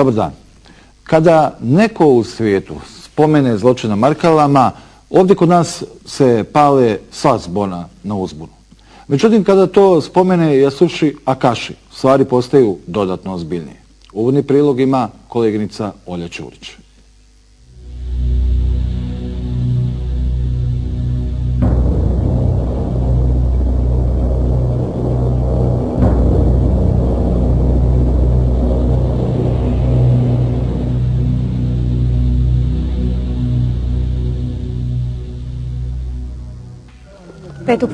Dobar dan. Kada neko u svijetu spomene zločin na Markalama, ovdje kod nas se pale sva zvona na uzbunu. Međutim, kada to spomene Yasushi Akashi, stvari postaju dodatno ozbiljnije. Uvodni prilog ima koleginica Olja Ćurić.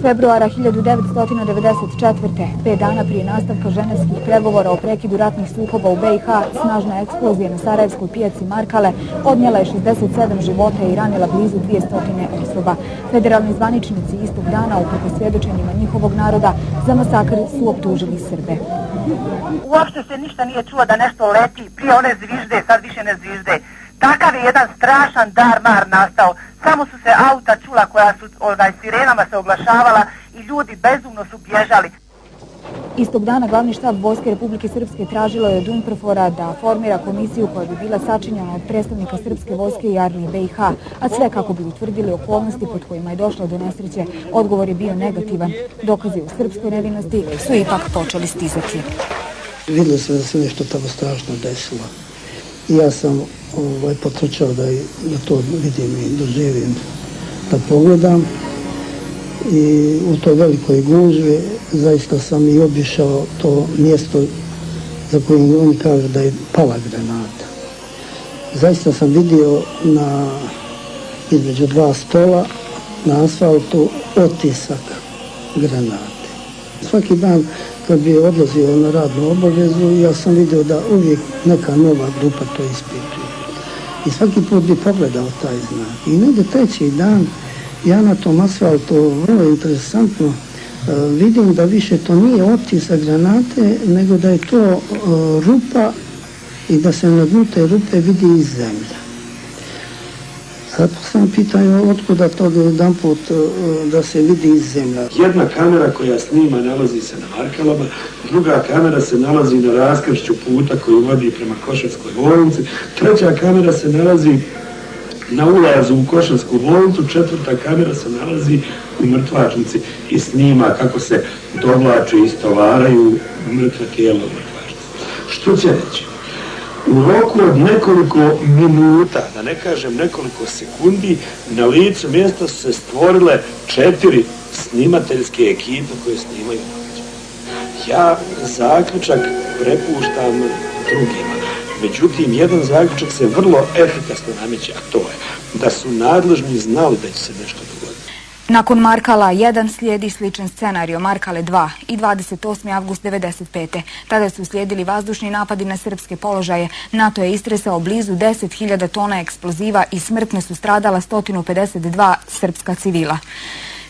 Februara 1994. 5 dana prije nastavka ženevskih pregovora o prekidu ratnih sukoba u BiH, snažna eksplozija na sarajevskoj pijaci Markale odnijela je 67 života i ranila blizu 200 osoba. Federalni zvaničnici istog dana, uprkos svjedočenjima njihovog naroda, za masakr su optužili Srbe. Uopšte se ništa nije čulo da nešto leti, prije one zvižde, sad više ne zvižde. Takav je jedan strašan dar-mar nastao. Samo su se auta čula koja su sirenama se oglašavala i ljudi bezumno su bježali. Istog dana glavni štab Vojske Republike Srpske tražilo je od UNPROFOR-a da formira komisiju koja bi bila sačinjena od predstavnika Srpske vojske i armije BiH, a sve kako bi utvrdili okolnosti pod kojima je došlo do nesreće. Odgovor je bio negativan. Dokazi o srpskoj nevinosti su ipak počeli stizati. Vidjeli smo da se nešto tako strašno desilo. I ja sam potrčao da to vidim i doživim, da pogledam. I u toj velikoj gužvi zaista sam i obišao to mjesto za koje oni kažu da je pala granata. Zaista sam vidio između dva stola na asfaltu otisak granate. Svaki dan kad bi odlazio na radnu obavezu, ja sam vidio da uvijek neka nova grupa to ispituje. I svaki put bi pogledao taj znak. I negdje treći dan ja na tom asfaltu, vrlo interesantno, vidim da više to nije otisak granate, nego da je to rupa i da se na dnu te rupe vidi iz zemlje. Zato sam pitao otkuda to jedan put da se vidi iz zemlje. Jedna kamera koja snima nalazi se na Markalama, druga kamera se nalazi na raskršću puta koji vodi prema Košarskoj bolnici, treća kamera se nalazi na ulazu u Košarsku bolnicu, četvrta kamera se nalazi u mrtvačnici i snima kako se dovlače i stovaraju mrtve tijela u mrtvačnici. Što će reći? U roku od nekoliko minuta, da ne kažem nekoliko sekundi, na licu mjesta su se stvorile 4 snimateljske ekipe koje snimaju događaj. Ja zaključak prepuštam drugima. Međutim, jedan zaključak se vrlo efikasno nameće, a to je da su nadležni znali da će se nešto dogoditi. Nakon Markala 1 slijedi sličan scenario Markale 2 i 28. avgust 1995. Tada su slijedili vazdušni napadi na srpske položaje. NATO je istresao blizu 10.000 tona eksploziva i smrtno su stradala 152 srpska civila.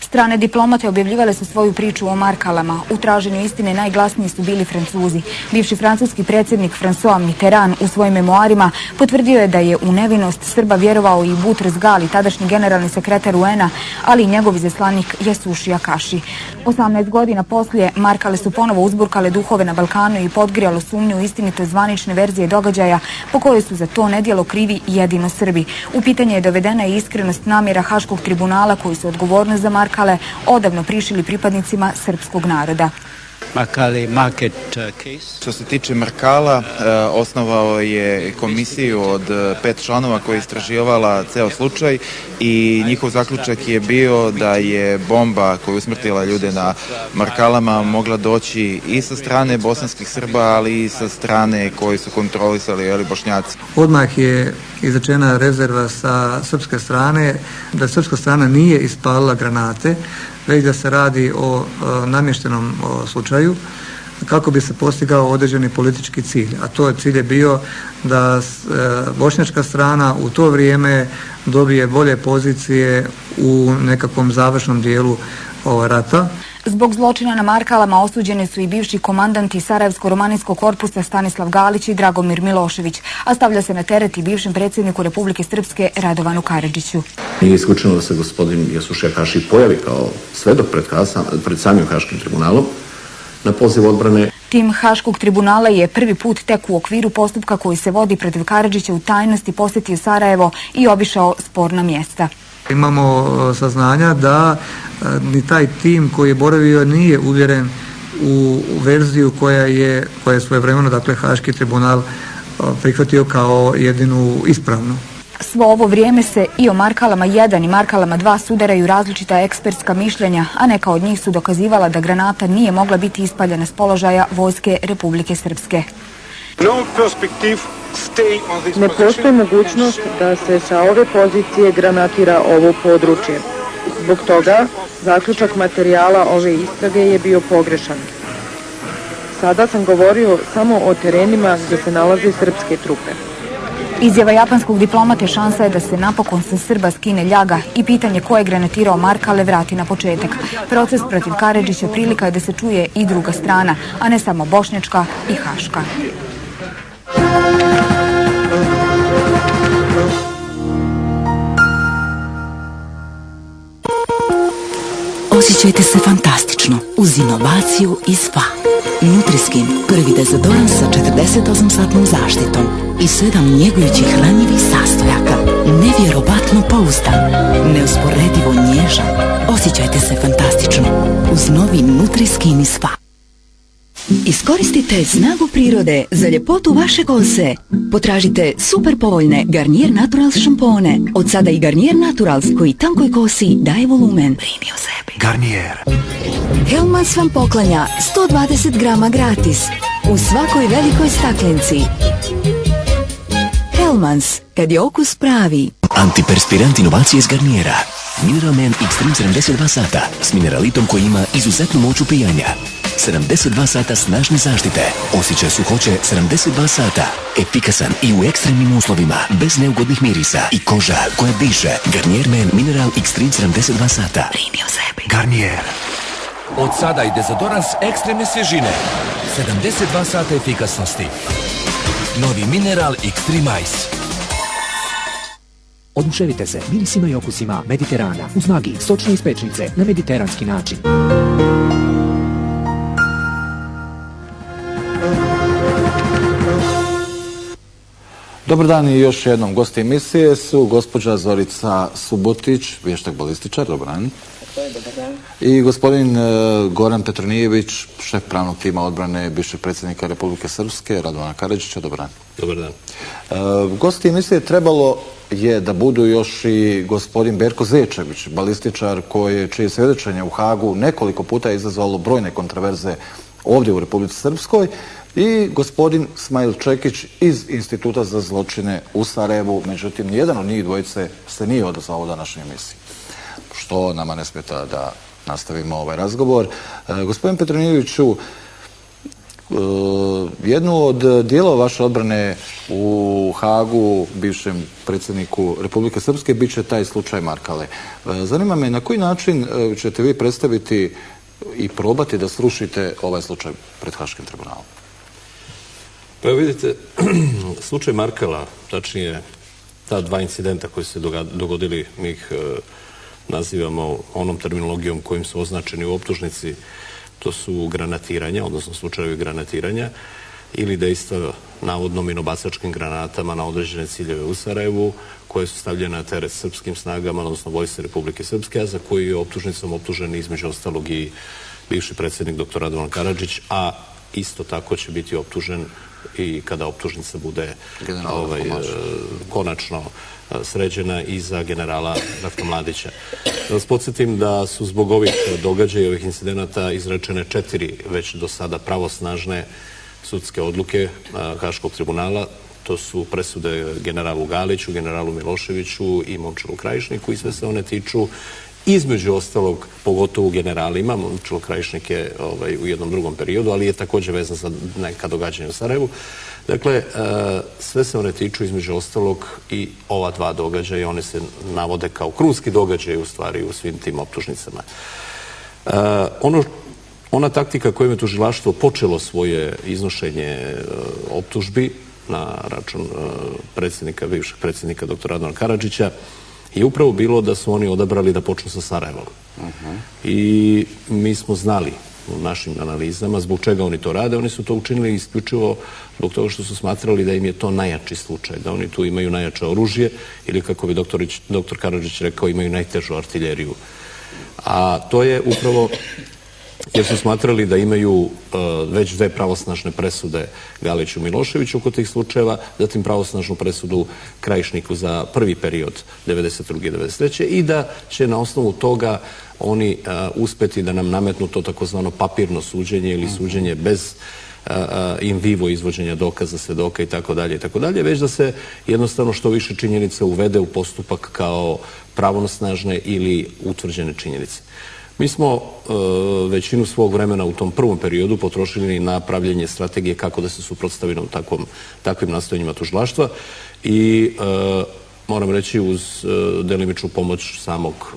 Strane diplomate objavljivale su svoju priču o Markalama. U traženju istine najglasniji su bili Francuzi. Bivši francuski predsjednik François Mitterrand u svojim memoarima potvrdio je da je u nevinost Srba vjerovao i Boutros Ghali, tadašnji generalni sekretar UN-a, ali i njegov izaslanik Yasushi Akashi. 18 godina poslije Markale su ponovo uzburkale duhove na Balkanu i podgrijalo sumnju u istinite zvanične verzije događaja po kojoj su za to nedjelo krivi jedino Srbi. U pitanje je dovedena i iskrenost namjera Haškog tribunala koji su odgovornost za Markale odavno prišili pripadnicima srpskog naroda. Što se tiče Markala, osnovao je komisiju od 5 članova koja je istraživala ceo slučaj i njihov zaključak je bio da je bomba koja je usmrtila ljude na Markalama mogla doći i sa strane bosanskih Srba, ali i sa strane koji su kontrolisali Bošnjaci. Odmah je izrečena rezerva sa srpske strane da srpska strana nije ispalila granate, već da se radi o namještenom slučaju kako bi se postigao određeni politički cilj. A to je cilj je bio da bošnjačka strana u to vrijeme dobije bolje pozicije u nekakvom završnom dijelu rata. Zbog zločina na Markalama osuđeni su i bivši komandanti Sarajevsko-romanijskog korpusa Stanislav Galić i Dragomir Milošević, a stavlja se na teret i bivšem predsjedniku Republike Srpske Radovanu Karadžiću. Nije isključeno da se gospodin Yasushi Akashi pojavi kao svedok pred samim Haškim tribunalom na poziv odbrane. Tim Haškog tribunala je prvi put tek u okviru postupka koji se vodi protiv Karadžića u tajnosti posjetio Sarajevo i obišao sporna mjesta. Imamo saznanja da ni taj tim koji je boravio nije uvjeren u verziju koja je svojevremeno, dakle, Haški tribunal prihvatio kao jedinu ispravnu. Svo ovo vrijeme se i o Markalama 1 i Markalama 2 sudaraju različita ekspertska mišljenja, a neka od njih su dokazivala da granata nije mogla biti ispaljena s položaja Vojske Republike Srpske. Ne postoji mogućnost da se sa ove pozicije granatira ovo područje. Zbog toga, zaključak materijala ove istrage je bio pogrešan. Sada sam govorio samo o terenima gdje se nalaze srpske trupe. Izjava japanskog diplomate šansa je da se napokon sa Srba skine ljaga i pitanje ko je granatirao Markale vrati na početak. Proces protiv Karadžića prilika je da se čuje i druga strana, a ne samo bošnjačka i haška. Osjećajte se fantastično uz inovaciju iz SPA. Nutriskin, prvi dezodorans sa 48-satnom zaštitom i 7 njegujućih hranjivih sastojaka. Nevjerovatno pouzdan, neusporedivo nježan. Osjećajte se fantastično uz novi Nutriskin iz SPA. Iskoristite snagu prirode za ljepotu vaše kose. Potražite super povoljne Garnier Naturals šampone. Od sada i Garnier Naturals koji tankoj kosi daje volumen. Brini o sebi. Garnier. Hellmann's vam poklanja 120 grama gratis u svakoj velikoj staklenci. Hellmann's, kad je okus pravi. Antiperspirant inovacije iz Garniera. Mineral Man Extreme 72 sata s mineralitom koji ima izuzetnu moć upijanja. 72 sata snažne zaštite. Osjećaj suhoće 72 sata. Efikasan i u ekstremnim uslovima, bez neugodnih mirisa i koža koja diše. Garnier Man Mineral Extreme 72 sata. Brini o sebi. Garnier. Od sada i dezodorans ekstremne svježine. 72 sata efikasnosti. Novi Mineral Extreme Ice. Oduševite se mirisima i okusima Mediterana uz magiji sočne ispečnice na mediteranski način. Dobar dan i još jednom. Gosti emisije su gospođa Zorica Subotić, vještak balističar, dobar dan. I gospodin Goran Petronijević, šef pravnog tima odbrane bivšeg predsjednika Republike Srpske, Radovana Karadžića, dobar dan. Dobar dan. Gosti emisije trebalo je da budu još i gospodin Berko Zečević, balističar čije svjedočenje u Hagu nekoliko puta je izazvalo brojne kontroverze ovdje u Republici Srpskoj, i gospodin Smajl Čekić iz Instituta za zločine u Sarajevu. Međutim, nijedan od njih dvojice se nije odazvao u današnjoj emisiji, što nama ne smeta da nastavimo ovaj razgovor. Gospodin Petronijeviću, jednu od dijelova vaše odbrane u Hagu, bivšem predsjedniku Republike Srpske, bit će taj slučaj Markale. Zanima me na koji način ćete vi predstaviti i probati da srušite ovaj slučaj pred Haškim tribunalom? Pa vidite, slučaj Markala, tačnije ta dva incidenta koji se dogodili, mi ih nazivamo onom terminologijom kojim su označeni u optužnici, to su granatiranja, odnosno slučajevi granatiranja, ili dejstva navodno minobacačkim granatama na određene ciljeve u Sarajevu, koje su stavljene na teret srpskim snagama, odnosno Vojsci Republike Srpske, a za koji je optužnicom optužen između ostalog i bivši predsjednik dr. Radovan Karadžić, a isto tako će biti optužen i kada optužnica bude konačno sređena i za generala Ratka Mladića. Da vas podsjetim da su zbog ovih događaja i ovih incidenata izrečene 4 već do sada pravosnažne sudske odluke Haškog tribunala. To su presude generalu Galiću, generalu Miloševiću i Momčilu Krajišniku, i sve se one tiču između ostalog, pogotovo generalima. Momčilo Krajišnik je u jednom drugom periodu, ali je također vezan za neka događanja u Sarajevu. Dakle, sve se one tiču između ostalog i ova dva događaja, one se navode kao krunski događaj u stvari u svim tim optužnicama. Ona taktika kojom je tužilaštvo počelo svoje iznošenje optužbi na račun bivšeg predsjednika dr. Radovana Karadžića je upravo bilo da su oni odabrali da počnu sa Sarajevom. I mi smo znali u našim analizama. Zbog čega oni to rade? Oni su to učinili isključivo zbog toga što su smatrali da im je to najjači slučaj, da oni tu imaju najjače oružje ili, kako bi doktor Karadžić rekao, imaju najtežu artiljeriju. A to je upravo jer su smatrali da imaju već dve pravosnažne presude Galiću Miloševiću kod tih slučajeva, zatim pravosnažnu presudu Krajišniku za prvi period 92. i 93. i da će na osnovu toga oni uspeti da nam nametnu to takozvano papirno suđenje ili suđenje bez in vivo izvođenja dokaza, svedoka i tako dalje, već da se jednostavno što više činjenica uvede u postupak kao pravosnažne ili utvrđene činjenice. Mi smo većinu svog vremena u tom prvom periodu potrošili na pravljenje strategije kako da se suprotstavimo takvim nastojanjima tužilaštva i moram reći uz delimičnu pomoć samog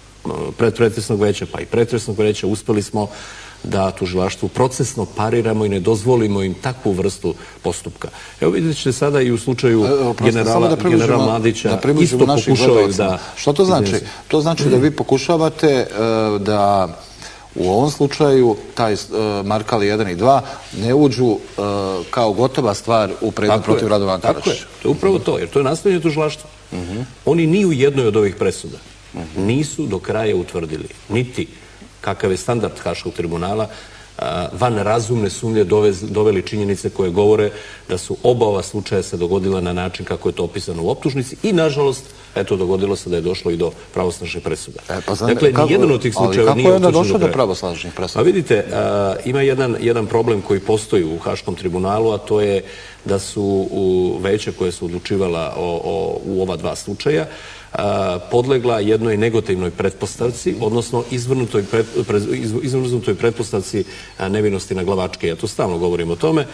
predpretresnog veća pa i pretresnog veća uspeli smo da tužilaštvu procesno pariramo i ne dozvolimo im takvu vrstu postupka. Evo vidite ćete sada i u slučaju generala Mladića isto pokušavaju da... Što to znači? To znači da vi pokušavate da u ovom slučaju taj Markali 1 i 2 ne uđu kao gotova stvar u predmet protiv Radovana Karadžića. Tako je, to je upravo to, jer to je nastojanje tužilaštva. Oni ni u jednoj od ovih presuda nisu do kraja utvrdili niti kakav je standard Haškog tribunala, van razumne sumnje doveli činjenice koje govore da su oba ova slučaja se dogodila na način kako je to opisano u optužnici i, nažalost, eto, dogodilo se da je došlo i do pravosnažnih presuda. Dakle, nijedan od tih slučajeva nije utvrđen do kraja. Ali kako je onda došlo do pravosnažnih presuda? Pa vidite, ima jedan problem koji postoji u Haškom tribunalu, a to je da su veća koja su odlučivala u ova dva slučaja podlegla jednoj negativnoj pretpostavci, odnosno izvrnutoj pretpostavci nevinosti na glavačke. Ja to stalno govorim o tome,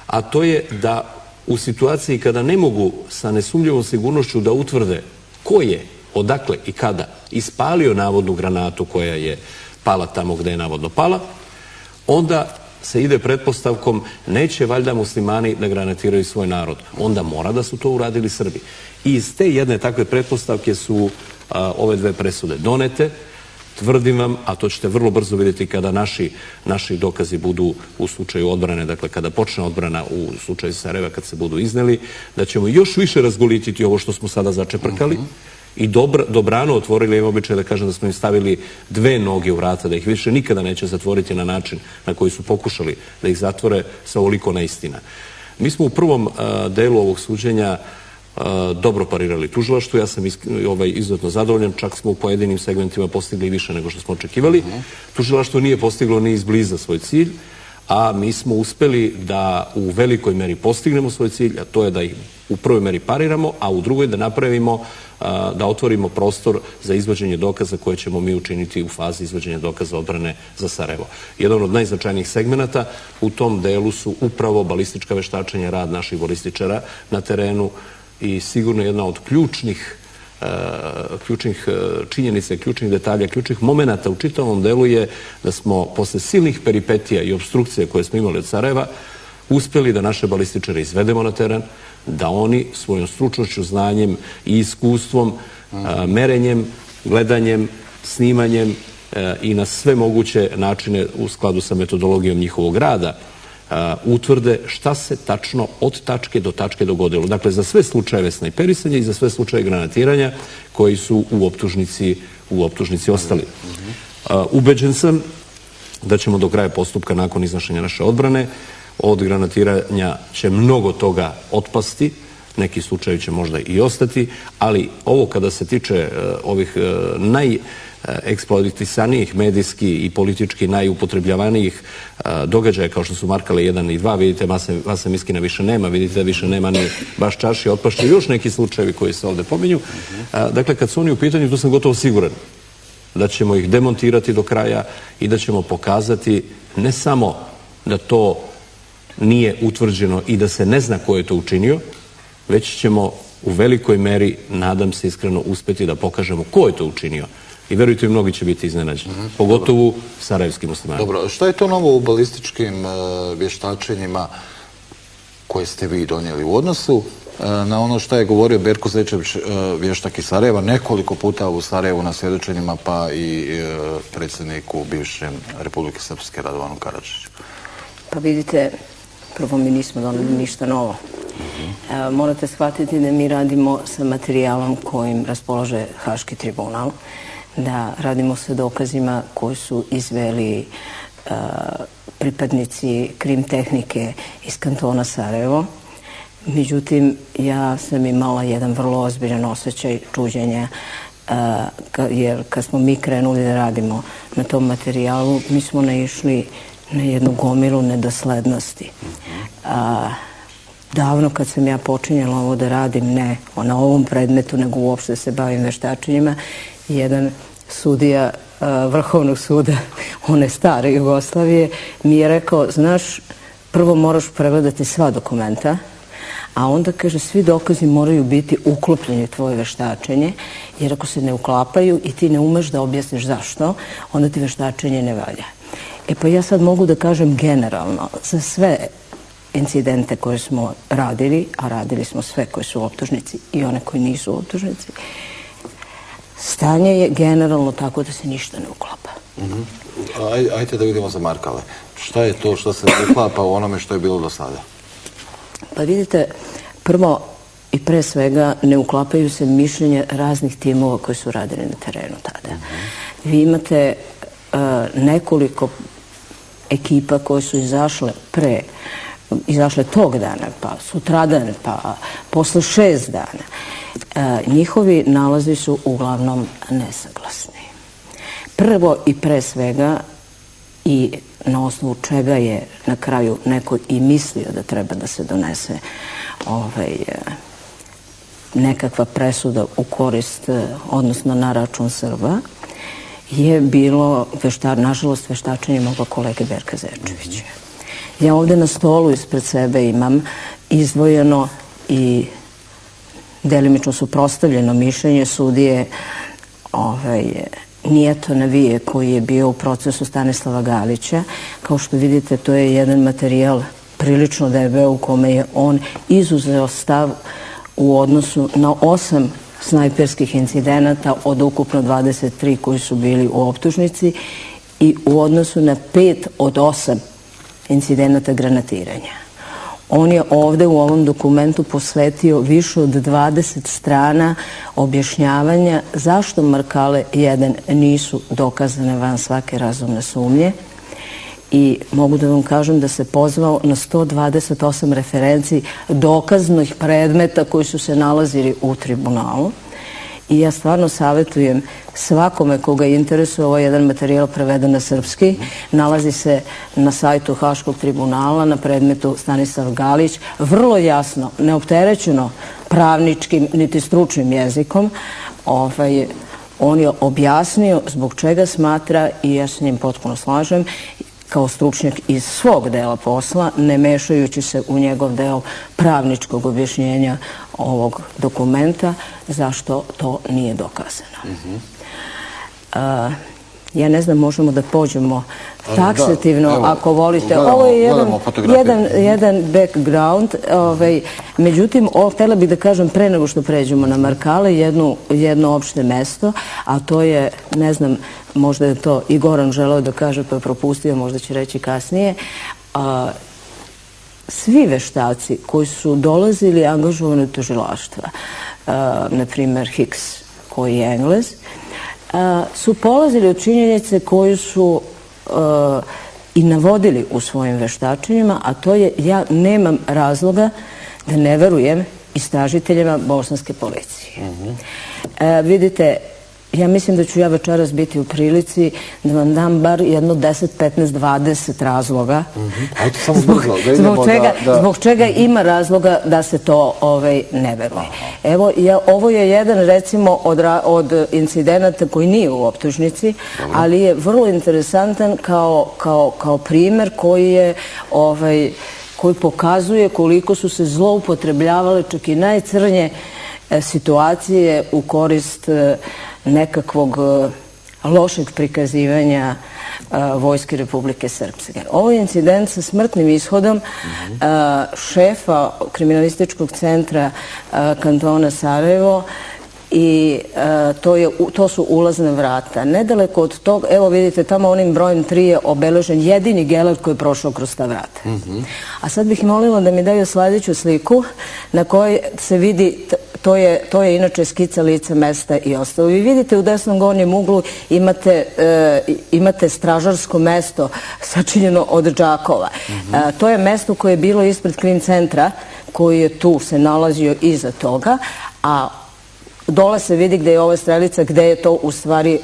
a to je da u situaciji kada ne mogu sa nesumnjivom sigurnošću da utvrde ko je, odakle i kada ispalio navodnu granatu koja je pala tamo gde je navodno pala, onda se ide pretpostavkom neće valjda muslimani da granatiraju svoj narod. Onda mora da su to uradili Srbi. I iz te jedne takve pretpostavke su ove dve presude donete. Tvrdim vam, a to ćete vrlo brzo vidjeti kada naši dokazi budu u slučaju odbrane, dakle kada počne odbrana u slučaju Sarajeva, kad se budu izneli, da ćemo još više razgolititi ovo što smo sada začeprkali i dobrano otvorili, imam običaj da kažem da smo im stavili dve noge u vrata, da ih više nikada neće zatvoriti na način na koji su pokušali da ih zatvore sa ovoliko neistina. Mi smo u prvom delu ovog suđenja dobro parirali tužilaštvu, ja sam izuzetno zadovoljan, čak smo u pojedinim segmentima postigli više nego što smo očekivali. Tužilaštvo nije postiglo ni izbliza svoj cilj, a mi smo uspeli da u velikoj meri postignemo svoj cilj, a to je da ih u prvoj meri pariramo, a u drugoj da napravimo, da otvorimo prostor za izvođenje dokaza koje ćemo mi učiniti u fazi izvođenja dokaza odbrane za Sarajevo. Jedan od najznačajnijih segmenata u tom delu su upravo balistička veštačenja, rad naših balističara na terenu i sigurno jedna od ključnih činjenica, ključnih detalja, ključnih momenata u čitavom delu je da smo posle silnih peripetija i obstrukcija koje smo imali od Sarajeva uspeli da naše balističare izvedemo na teren, da oni svojom stručnošću, znanjem i iskustvom, merenjem, gledanjem, snimanjem i na sve moguće načine u skladu sa metodologijom njihovog rada utvrde šta se tačno od tačke do tačke dogodilo. Dakle, za sve slučajeve snajperisanja i za sve slučajeve granatiranja koji su u optužnici ostali. Ubeđen sam da ćemo do kraja postupka nakon iznošenja naše odbrane od granatiranja će mnogo toga otpasti, neki slučajevi će možda i ostati, ali ovo kada se tiče ovih najeksploatisanijih medijski i politički najupotrebljavanijih događaja kao što su Markale 1 i 2, vidite Vasa Miskina više nema, vidite da više nema ni baš čaši, otpašće još neki slučajevi koji se ovde pominju. Dakle, kad su oni u pitanju, tu sam gotovo siguran da ćemo ih demontirati do kraja i da ćemo pokazati ne samo da to nije utvrđeno i da se ne zna ko je to učinio, već ćemo u velikoj meri, nadam se iskreno, uspeti da pokažemo ko je to učinio. I verujte, mnogi će biti iznenađeni, pogotovo sarajevski muslimani. Dobro, šta je to novo u balističkim vještačenjima koje ste vi donijeli u odnosu na ono što je govorio Berko Zečević, vještak iz Sarajeva, nekoliko puta u Sarajevu na svjedočenjima, pa i predsjedniku bivšem Republike Srpske Radovanu Karadžiću? Pa vidite, prvo mi nismo doneli ništa novo. Morate shvatiti da mi radimo sa materijalom kojim raspolaže Haški tribunal, da radimo sa dokazima koji su izveli pripadnici krim tehnike iz kantona Sarajevo. Međutim, ja sam imala jedan vrlo ozbiljan osjećaj čuđenja, jer kad smo mi krenuli da radimo na tom materijalu, mi smo naišli na jednu gomilu nedoslednosti. Davno kad sam ja počinjala ovo da radim, ne na ovom predmetu, nego uopšte se bavim veštačenjima, jedan sudija Vrhovnog suda one stare Jugoslavije mi je rekao, znaš, prvo moraš pregledati sva dokumenta, a onda, kaže, svi dokazi moraju biti uklopljeni u tvoje veštačenje, jer ako se ne uklapaju i ti ne umeš da objasniš zašto, onda ti veštačenje ne valja. E pa ja sad mogu da kažem generalno, za sve incidente koje smo radili, a radili smo sve koji su u optužnici i one koji nisu u optužnici, stanje je generalno tako da se ništa ne uklapa. Ajde da vidimo za Markale. Šta je to što se ne uklapa u onome što je bilo do sada? Pa vidite, prvo i pre svega ne uklapaju se mišljenja raznih timova koji su radili na terenu tada. Vi imate nekoliko ekipa koje su izašle tog dana, pa sutradan, pa posle 6 dana. Njihovi nalazi su uglavnom nesaglasni. Prvo i pre svega, i na osnovu čega je na kraju neko i mislio da treba da se donese nekakva presuda u korist, odnosno na račun Srba, je bilo, nažalost, veštačenje moga kolege Berka Zečevića. Ja ovde na stolu ispred sebe imam izdvojeno i delimično suprotstavljeno mišljenje sudije Nijeto Navije, koji je bio u procesu Stanislava Galića. Kao što vidite, to je jedan materijal prilično debeo u kome je on izuzeo stav u odnosu na 8 snajperskih incidenata od ukupno 23 koji su bili u optužnici i u odnosu na 5 od 8 incidenata granatiranja. On je ovde u ovom dokumentu posvetio više od 20 strana objašnjavanja zašto Markale 1 nisu dokazane van svake razumne sumnje i mogu da vam kažem da se pozvao na 128 referenci dokaznih predmeta koji su se nalazili u tribunalu. I ja stvarno savjetujem svakome koga interesuje, ovo je jedan materijal preveden na srpski, nalazi se na sajtu Haškog tribunala na predmetu Stanislav Galić, vrlo jasno, neopterećeno pravničkim niti stručnim jezikom, on je objasnio zbog čega smatra, i ja se s njim potpuno slažem, kao stručnjak iz svog dela posla, ne mešajući se u njegov deo pravničkog objašnjenja ovog dokumenta, zašto to nije dokazano. Ja ne znam, možemo da pođemo taksativno, ako volite. Ovo je jedan background. Međutim, htjela bih da kažem, pre nego što pređemo na Markale, jedno opšte mesto, a to je, ne znam, možda je to i Goran želeo da kaže, pa je propustio, možda će reći kasnije, svi veštaci koji su dolazili angažovani u tužilaštva, na primer Hicks, koji je Englez, su polazili od činjenice koju su i navodili u svojim veštačenjima, a to je, ja nemam razloga da ne verujem istražiteljima bosanske policije. Vidite, ja mislim da ću ja večeras biti u prilici da vam dam bar jedno 10, 15, 20 razloga zbog čega ima razloga da se to ne veruje. Evo, ovo je jedan, recimo, od incidenata koji nije u optužnici, ali je vrlo interesantan kao primer koji pokazuje koliko su se zloupotrebljavale čak i najcrnje situacije u korist nekakvog lošeg prikazivanja Vojske Republike Srpske. Ovo je incident sa smrtnim ishodom šefa kriminalističkog centra kantona Sarajevo i to su ulazna vrata. Nedaleko od toga, evo vidite, tamo onim brojem 3 je obeležen jedini geler koji je prošao kroz ta vrata. A sad bih molila da mi daju sledeću sliku na kojoj se vidi, to je inače skica lica mesta i ostalo. Vi vidite u desnom gornjem uglu imate stražarsko mesto sačinjeno od džakova. To je mesto koje je bilo ispred krim centra, koji je tu se nalazio iza toga, a dole se vidi gde je ova strelica, gde je to u stvari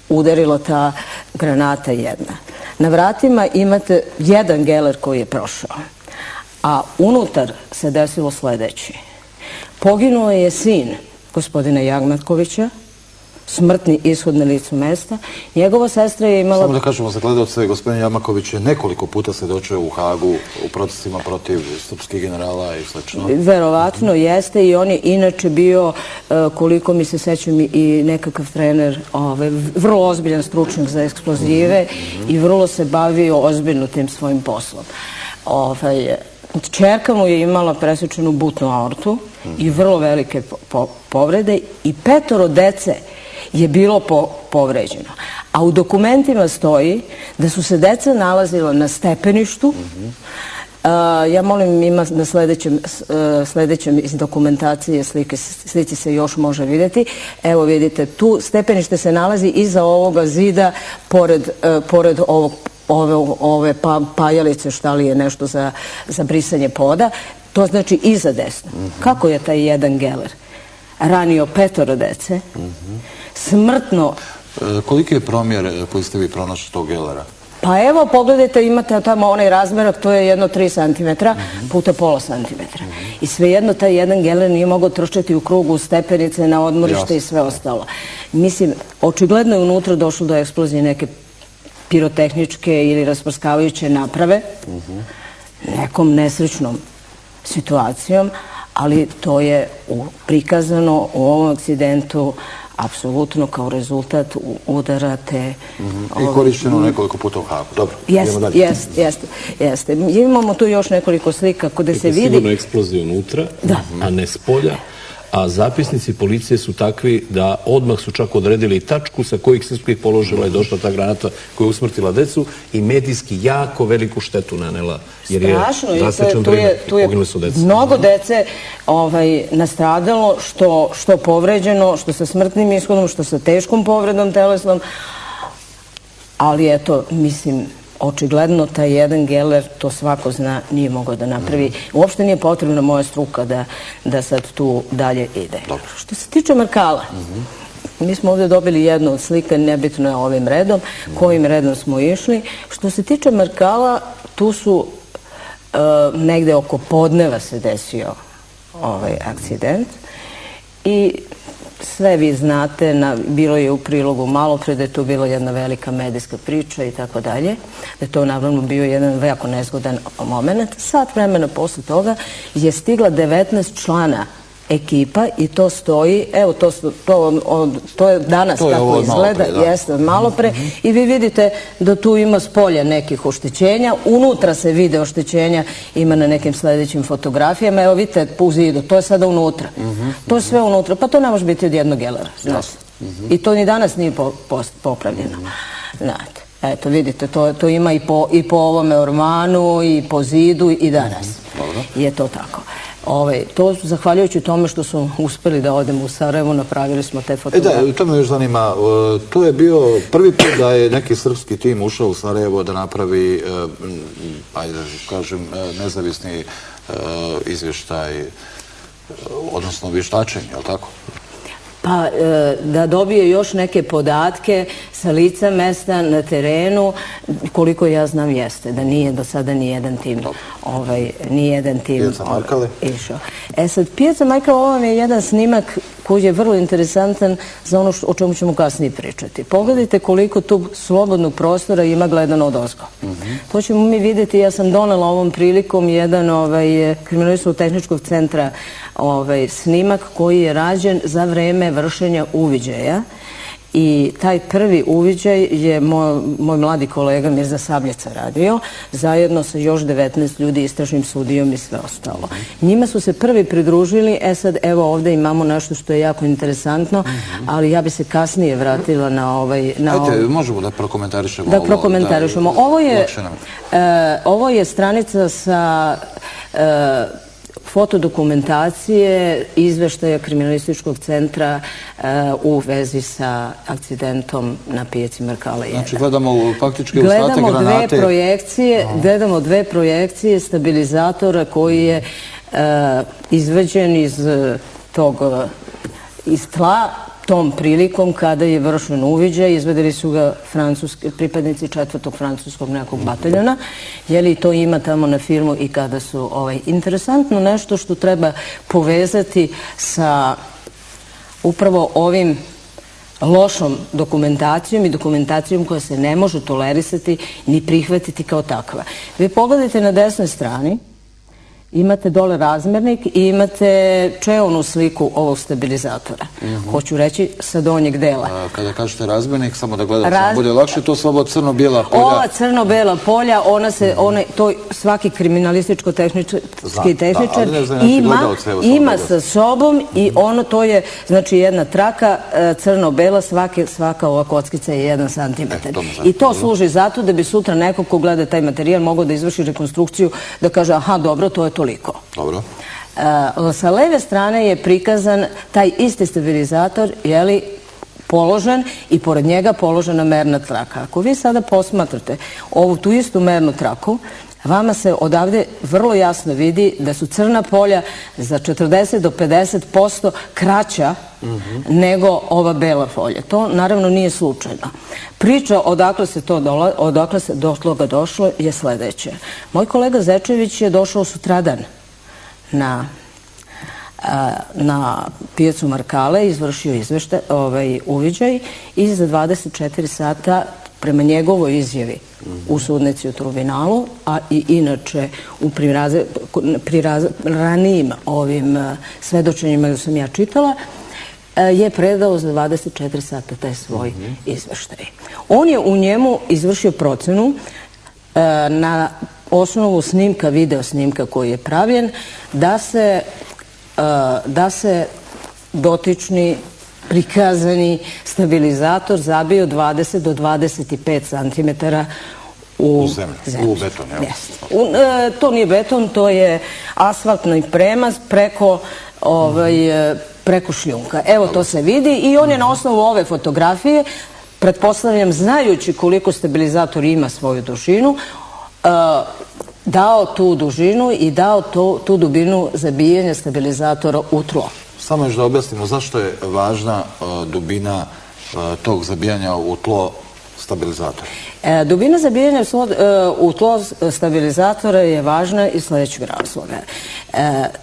udarila ta granata jedna. Na vratima imate jedan geler koji je prošao, a unutar se desilo sledeće. Poginuo je sin gospodina Jagmatkovića, smrtni ishod na licu mesta. Njegova sestra je imala... Samo da kažemo za gledalce, gospodin Jagmatković je nekoliko puta svedočio u Hagu u procesima protiv srpskih generala i slično. Verovatno jeste i on je inače bio, koliko mi se sećam, i nekakav trener, vrlo ozbiljan stručnjak za eksplozive i vrlo se bavio ozbiljno tim svojim poslom. Čerka mu je imala presečenu butnu aortu i vrlo velike povrede i 5 dece je bilo povređeno. A u dokumentima stoji da su se deca nalazila na stepeništu. Ja molim, ima na sledećem iz dokumentacije slici se još može vidjeti. Evo vidite, tu stepenište se nalazi iza ovoga zida, pored ove pajalice, šta li je nešto za brisanje poda. To znači iza desno. Kako je taj jedan geler ranio 5 dece, smrtno... Koliki je promjer koji ste vi pronašli tog gelera? Pa evo, pogledajte, imate tamo onaj razmerak, to je jedno 3 cm puta pola centimetra. I svejedno taj jedan geler nije mogao trčati u krugu stepenice, na odmorište i sve ostalo. Mislim, očigledno je unutra došlo do eksplozije neke pirotehničke ili rasprskavajuće naprave, nekom nesrećnom situacijom, ali to je prikazano u ovom akcidentu apsolutno kao rezultat udara te... I korišćeno nekoliko puta u Hagu. Dobro, idemo dalje. Jeste. Imamo tu još nekoliko slika gde se vidi... Sigurno eksplozija unutra, a ne s polja. A zapisnici policije su takvi da odmah su čak odredili tačku sa kojih srpskih položila je došla ta granata koja je usmrtila decu i medijski jako veliku štetu nanela. Strašno, tu je mnogo dece nastradalo, što povređeno, što sa smrtnim ishodom, što sa teškom povredom telesnom, ali eto, mislim... Očigledno taj jedan geler, to svako zna, nije mogao da napravi. Uopšte nije potrebna moja struka da sad tu dalje ide. Što se tiče Markala, mi smo ovdje dobili jednu od slika, nebitno je ovim redom, kojim redom smo išli. Što se tiče Markala, tu su negde oko podneva se desio ovaj akcident i sve vi znate, bilo je u prilogu malo pre da je tu bila jedna velika medijska priča i tako dalje, da je to naravno bio jedan veliko nezgodan moment. Sat vremena posle toga je stigla 19 člana ekipa i to stoji, evo to je danas kako izgleda, jeste malo pre, i vi vidite da tu ima s polja nekih oštećenja, unutra se vide oštećenja, ima na nekim sledećim fotografijama, evo vidite u zidu, to je sada unutra, to je sve unutra, pa to ne može biti od jednog gelera, znate, i to ni danas nije popravljeno, znate. Eto, vidite, to ima i po ovome ormanu, i po zidu, i danas je to tako. To zahvaljujući tome što su uspeli da odemo u Sarajevo, napravili smo te fotografije. To me još zanima, to je bio prvi put da je neki srpski tim ušao u Sarajevo da napravi, ajde da kažem, nezavisni izvještaj, odnosno vještačenje, je li tako? Pa da dobije još neke podatke sa lica mesta na terenu, koliko ja znam jeste, da nije do sada nijedan tim išao. Sad, Pijaca Majkala, ovo vam je jedan snimak koji je vrlo interesantan za ono o čemu ćemo kasnije pričati. Pogledajte koliko tu slobodnog prostora ima gledano od ozgo. To ćemo mi vidjeti, ja sam donela ovom prilikom jedan kriminalističko-tehničkog centra snimak koji je rađen za vreme vršenja uviđaja I taj prvi uviđaj je moj mladi kolega Mirza Sabljeca radio, zajedno sa još 19 ljudi, istražnim sudijom i sve ostalo. Njima su se prvi pridružili, sad evo ovdje imamo nešto što je jako interesantno, ali ja bi se kasnije vratila na ovaj... Ajde, možemo da prokomentarišemo ovo. Da prokomentarišemo. Ovo je stranica sa fotodokumentacije izveštaja Kriminalističkog centra u vezi sa akcidentom na pijaci Markala 1. Znači gledamo faktički ostatak granate. Gledamo dve projekcije stabilizatora koji je izvađen iz tla tom prilikom kada je vršen uviđaj. Izvedeli su ga pripadnici 4. francuskog nekog bataljona. Jeli to ima tamo na filmu i kada su interesantno nešto što treba povezati sa upravo ovim lošom dokumentacijom i dokumentacijom koja se ne može tolerisati ni prihvatiti kao takva. Vi pogledajte na desnoj strani, imate dole razmernik i imate čeonu sliku ovog stabilizatora. Hoću reći sa donjeg dela. Kada kažete razmernik, samo da gledalcima bude lakše, to su ovo crno-bijela polja. Ova crno-bijela polja, to svaki kriminalističko-tehnički tehničar ima sa sobom i to je znači jedna traka crno-bela, svaka ova kockica je 1 cm. I to služi zato da bi sutra neko ko gleda taj materijal mogao da izvrši rekonstrukciju, da kaže aha dobro, to je toliko. Dobro. Sa leve strane je prikazan taj isti stabilizator, položen i pored njega položena merna traka. Ako vi sada posmatrate tu istu mernu traku, vama se odavde vrlo jasno vidi da su crna polja za 40 do 50% kraća nego ova bela polja. To naravno nije slučajno. Priča odakle se došlo je sledeće. Moj kolega Zečević je došao sutradan na pijacu Markale, izvršio uviđaj i za 24 sata prema njegovoj izjavi u sudnici u tribunalu, a i inače pri ranijim ovim svedočenjima koje sam ja čitala, je predao za 24 sata taj svoj izveštaj. On je u njemu izvršio procenu na osnovu snimka, video snimka koji je pravljen, da se dotični prikazani stabilizator zabio 20 do 25 cm u zemlju. U beton, jel? To nije beton, to je asfaltni premaz preko šljunka. Evo to se vidi i on je na osnovu ove fotografije, pretpostavljam znajući koliko stabilizator ima svoju dužinu, dao tu dužinu i dao tu dubinu zabijanja stabilizatora u tlo. Samo još da objasnimo zašto je važna dubina tog zabijanja u tlo stabilizatora. Dubina zabijanja u tlo stabilizatora je važna iz sljedećeg razloga.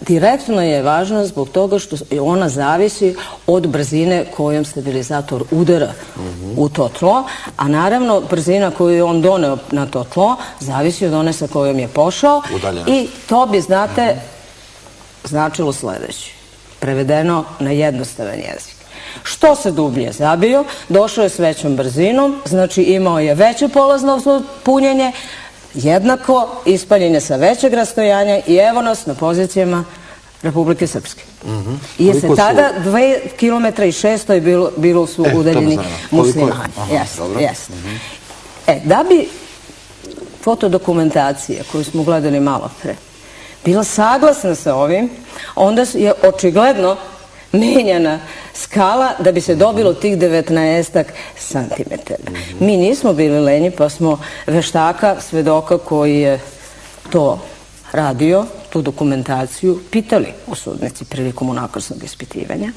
Direktno je važna zbog toga što ona zavisi od brzine kojom stabilizator udara u to tlo, a naravno brzina koju je on doneo na to tlo zavisi od one sa kojom je pošao i to bi, znate, značilo sljedeće. Prevedeno na jednostavan jezik. Što se dublje zabio, došao je s većom brzinom, znači imao je veće polazno punjenje, jednako ispaljenje sa većeg rastojanja i evo nas na pozicijama Republike Srpske. Jer se tada 2,6 km bilo su udaljeni muslimani. Da bi fotodokumentacija koju smo gledali malo pre bila saglasna sa ovim, onda je očigledno menjana skala da bi se dobilo tih 19 centimetara. Mi nismo bili lenji pa smo veštaka, svedoka koji je to radio, tu dokumentaciju, pitali u sudnici prilikom unakrsnog ispitivanja.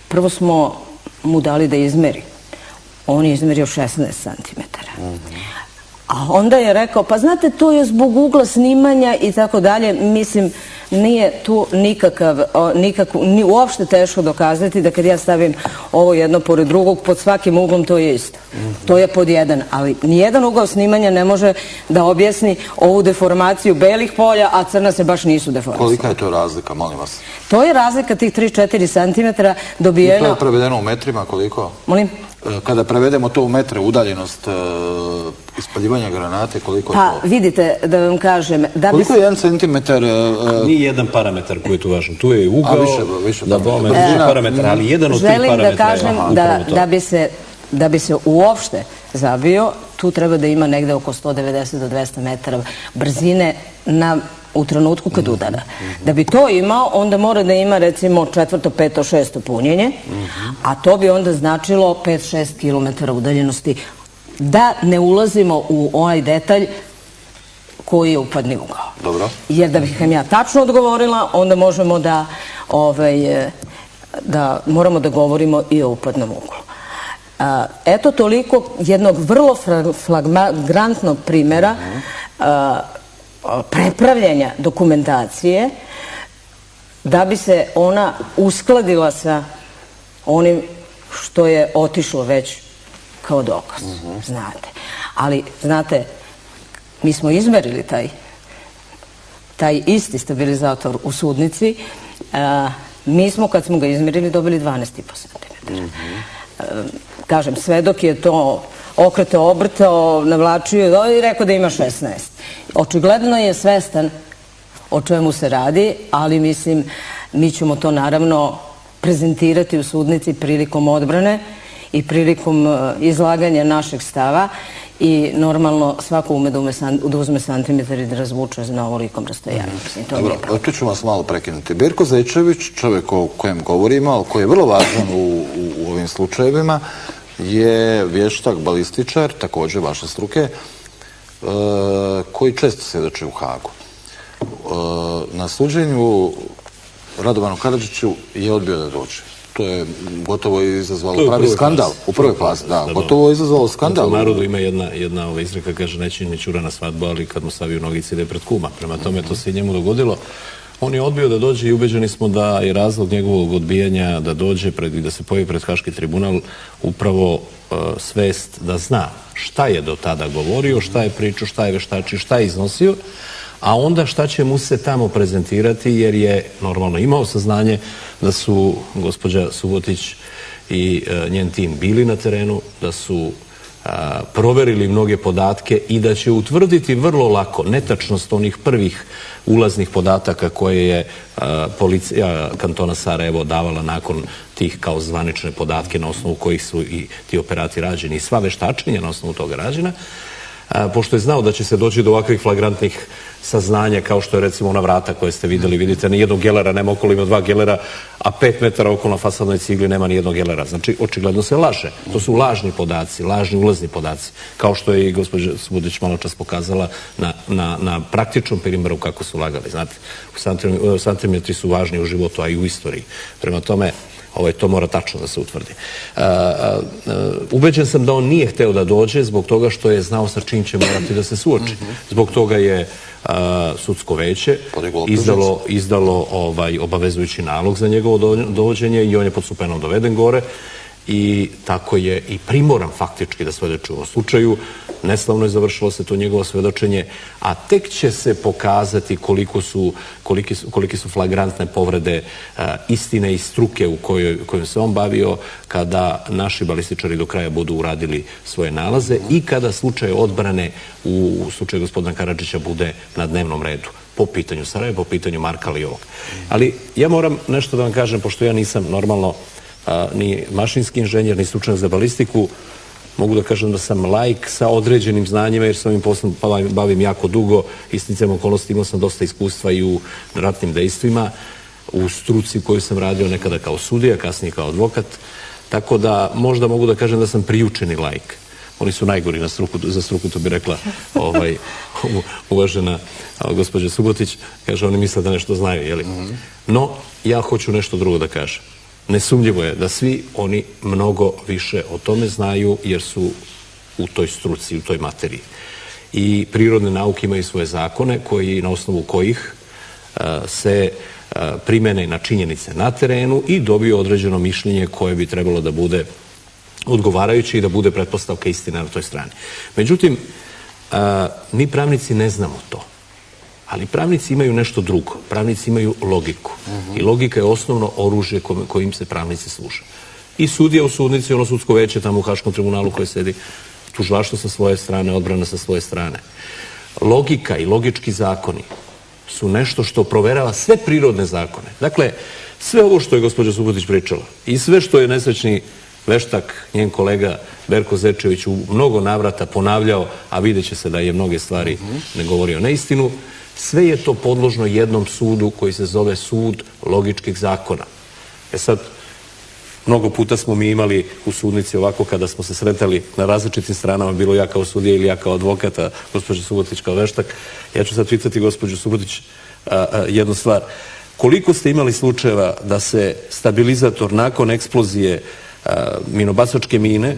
Prvo smo mu dali da izmeri. On je izmerio 16 centimetara. A onda je rekao, pa znate, to je zbog ugla snimanja i tako dalje. Mislim, nije tu uopšte teško dokazati da kad ja stavim ovo jedno pored drugog, pod svakim uglom to je isto. To je pod jedan, ali nijedan ugao snimanja ne može da objasni ovu deformaciju belih polja, a crna se baš nisu deformisali. Kolika je to razlika, molim vas? To je razlika tih 3-4 cm dobijeno... I to je prevedeno u metrima, koliko? Molim? kada prevedemo to u metre, udaljenost ispaljivanja granate, koliko je to? Pa vidite, da vam kažem... Koliko je 1 centimetar? Nije jedan parametar koji je tu važan. Tu je ugao, više parametar, ali jedan od tih parametara je upravo to. Želim da kažem da bi se uopšte zabio, tu treba da ima negde oko 190 do 200 metara brzine u trenutku kad udara. Da bi to imao, onda mora da ima recimo 4., 5., 6. punjenje, a to bi onda značilo 5-6 km udaljenosti. Da ne ulazimo u onaj detalj koji je upadni ugao. Dobro. Jer da bih vam ja tačno odgovorila, onda možemo da moramo da govorimo i o upadnom uglu. Eto toliko jednog vrlo flagrantnog primjera prepravljanja dokumentacije da bi se ona uskladila sa onim što je otišlo već kao dokaz, znate. Ali, znate, mi smo izmerili taj isti stabilizator u sudnici, mi smo kad smo ga izmerili dobili 12,5 cm. Kažem, svedok je to okretao, obrtao, navlačio i rekao da ima 16. Očigledno je svestan o čemu se radi, ali mislim, mi ćemo to naravno prezentirati u sudnici prilikom odbrane i prilikom izlaganja našeg stava i normalno svako ume da uzme santimetar i da razvuče na ovolikom rastojanju. Dobro, tu ću vas malo prekinuti. Berko Zečević, čovjek o kojem govorimo, koji je vrlo važan u ovim slučajevima, je vještak, balističar, također vaše struke, koji često svjedoči u Hagu. Na suđenju Radovanu Karadžiću je odbio da dođe. To je gotovo izazvalo pravi skandal. U prvoj fazi, da. Gotovo je izazvalo skandal. U narodu ima jedna izreka, kaže, neće ni ćura na svadbu, ali kad mu saviju nogice ide pred kuma. Prema tome, to se i njemu dogodilo. On je odbio da dođe i ubeđeni smo da je razlog njegovog odbijanja da dođe i da se pojavi pred Haški tribunal upravo svest da zna šta je do tada govorio, šta je pričao, šta je veštačio, šta je iznosio, a onda šta će mu se tamo prezentirati, jer je normalno imao saznanje da su gospođa Subotić i njen tim bili na terenu, da su proverili mnoge podatke i da će utvrditi vrlo lako netačnost onih prvih ulaznih podataka koje je policija kantona Sarajevo davala nakon tih kao zvanične podatke na osnovu kojih su i ti operati rađeni i sva veštačenja na osnovu toga rađena. Pošto je znao da će se doći do ovakvih flagrantnih saznanja, kao što je recimo ona vrata koje ste videli, vidite, nijednog gelera nema okolo, ima 2 gelera, a 5 metara okolo na fasadnoj cigli nema nijednog gelera. Znači, očigledno se laže. To su lažni podaci, lažni ulazni podaci, kao što je i gospođa Subotić malo čas pokazala na praktičnom primjeru kako su lagali. Znate, santimetri su važni u životu, a i u istoriji. Prema tome, to mora tačno da se utvrdi. Ubeđen sam da on nije hteo da dođe zbog toga što je znao sa čim će morati da se suoči. Zbog toga je sudsko veće izdalo obavezujući nalog za njegovo dovođenje i on je pod supenom doveden gore i tako je i primoran faktički da svedoči u ovom slučaju. Neslavno je završilo se to njegovo svedočenje, a tek će se pokazati kolike su flagrantne povrede istine i struke u kojoj se on bavio kada naši balističari do kraja budu uradili svoje nalaze i kada slučaj odbrane u slučaju gospodina Karadžića bude na dnevnom redu. Po pitanju Sarajeva, po pitanju Markala i ovog. Ali ja moram nešto da vam kažem, pošto ja nisam normalno ni mašinski inženjer, ni stručnjak za balistiku, mogu da kažem da sam laik sa određenim znanjima, jer se ovim poslom bavim jako dugo i sticajem okolnosti imao sam dosta iskustva i u ratnim dejstvima, u struci koju sam radio nekada kao sudija, kasnije kao advokat, tako da možda mogu da kažem da sam priučeni laik. Oni su najgori za struku, to bi rekla uvažena gospođa Subotić, kaže oni misle da nešto znaju, jeli? No, ja hoću nešto drugo da kažem. Nesumnjivo je da svi oni mnogo više o tome znaju jer su u toj struci, u toj materiji. I prirodne nauke imaju svoje zakone na osnovu kojih se primene na činjenice na terenu i dobiju određeno mišljenje koje bi trebalo da bude odgovarajuće i da bude pretpostavka istina na toj strani. Međutim, mi pravnici ne znamo to. Ali pravnici imaju nešto drugo. Pravnici imaju logiku. I logika je osnovno oružje kojim se pravnici služe. i sudija u sudnici, ono sudsko veće tamo u Haškom tribunalu koje sedi, tužilaštvo sa svoje strane, odbrana sa svoje strane. Logika i logički zakoni su nešto što proverava sve prirodne zakone. Dakle, sve ovo što je gospođa Subotić pričala i sve što je nesrećni veštak, njen kolega Berko Zečević u mnogo navrata ponavljao, a vidjet će se da je mnoge stvari ne govorio neistinu, sve je to podložno jednom sudu koji se zove sud logičkih zakona. E sad, mnogo puta smo mi imali u sudnici ovako kada smo se sretali na različitim stranama, bilo ja kao sudija ili ja kao advokata, gospođa Subotić kao veštak. Ja ću sad pitati gospođu Subotić jednu stvar. Koliko ste imali slučajeva da se stabilizator nakon eksplozije minobacačke mine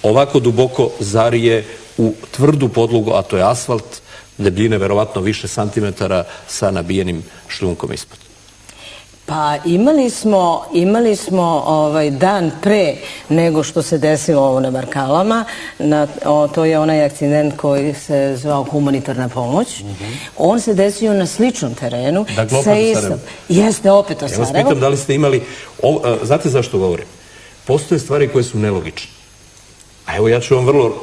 ovako duboko zarije u tvrdu podlogu, a to je asfalt, debljine verovatno više santimetara sa nabijenim šljunkom ispod? Pa imali smo dan pre nego što se desilo ovo na Markalama, to je onaj akcident koji se zvao humanitarna pomoć. On se desio na sličnom terenu. Dakle, opet u Sarajevu. Jeste, opet u Sarajevu. Ja vas pitam da li ste imali, znate zašto govorim? Postoje stvari koje su nelogične. A evo ja ću vam vrlo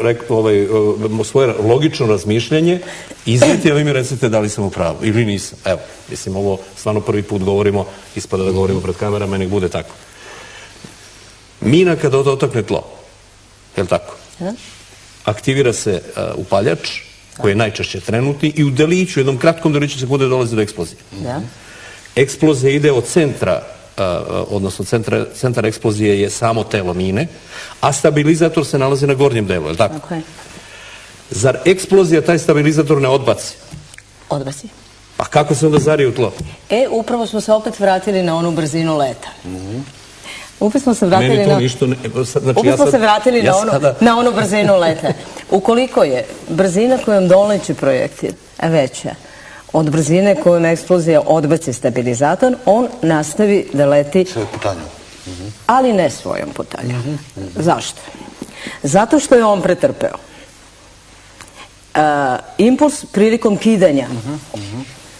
svoje logično razmišljanje iznijeti, a vi mi recite da li sam u pravu ili nisam. Evo, mislim, ovo stvarno prvi put govorimo, ispada da govorimo pred kamerama i nek bude tako. Mina kada dotakne tlo, je li tako? Aktivira se upaljač, koji je najčešće trenutni, i u deliću, jednom kratkom deliću sekunde dolazi do eksplozije. Eksplozija ide od centra, odnosno centar eksplozije je samo telo mine, a stabilizator se nalazi na gornjem delu, je li tako? Zar eksplozija taj stabilizator ne odbaci? Odbaci. A kako se onda zarije u tlo? Upravo smo se opet vratili na onu brzinu leta. Opet smo se vratili na onu brzinu leta. Ukoliko je brzina kojom doleće projektil veća od brzine kojom eksplozija odbaci stabilizator, on nastavi da leti, ali ne svojom putanjom. Zašto? Zato što je on pretrpeo impuls prilikom kidanja